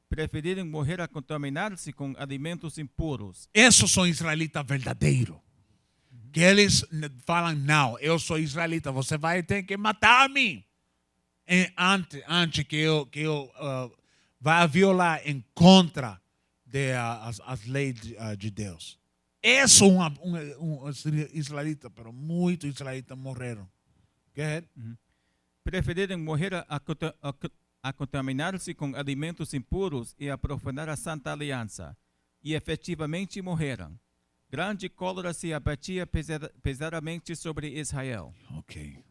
Preferiram morrer a contaminar-se com alimentos impuros. Esses são israelitas verdadeiros. Que eles falam, não, eu sou israelita, você vai ter que matar-me. Antes que eu vá violar em contra das leis de Deus. Esse é um israelita, mas muitos israelitas morreram. Go ahead. Preferiram morrer a contaminar-se com alimentos impuros e a profanar a Santa Aliança. E efetivamente morreram. Grande cólera se abatia pesadamente sobre Israel. Ok.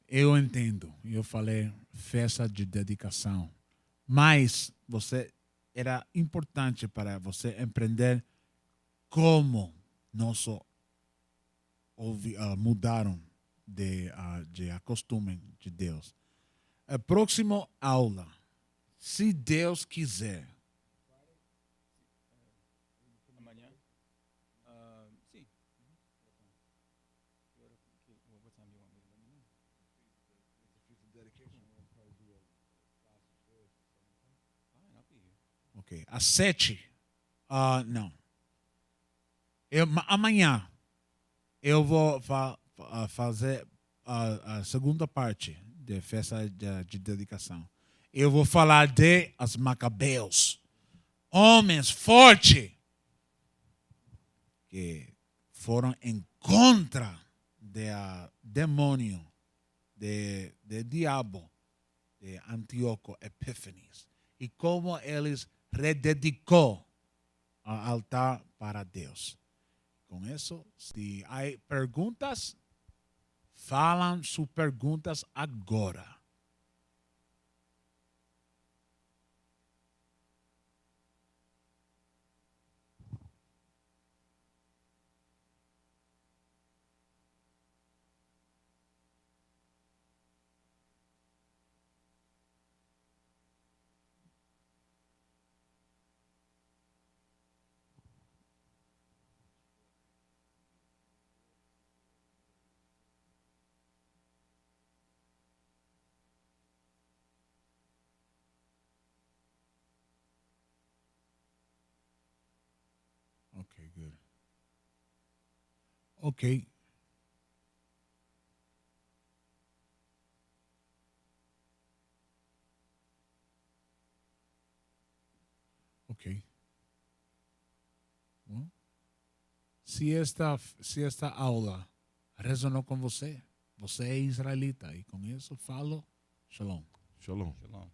Eu entendo. Eu falei festa de dedicação. Mas era importante para você empreender como mudaram de costume de Deus. A próxima aula, se Deus quiser. Amanhã? Sim. Ok. Às 7. Não. Amanhã eu vou fazer a segunda parte da festa de dedicação. Eu vou falar de os macabeus. Homens fortes que foram em contra do demônio, do diabo, de Antíoco Epífanes. E como eles rededicou o altar para Deus. Com isso, se há perguntas, falam suas perguntas agora. Okay, good. Okay. Ok. Well, se esta aula resonou com você, você é israelita. E com isso falo, shalom. Shalom. Shalom.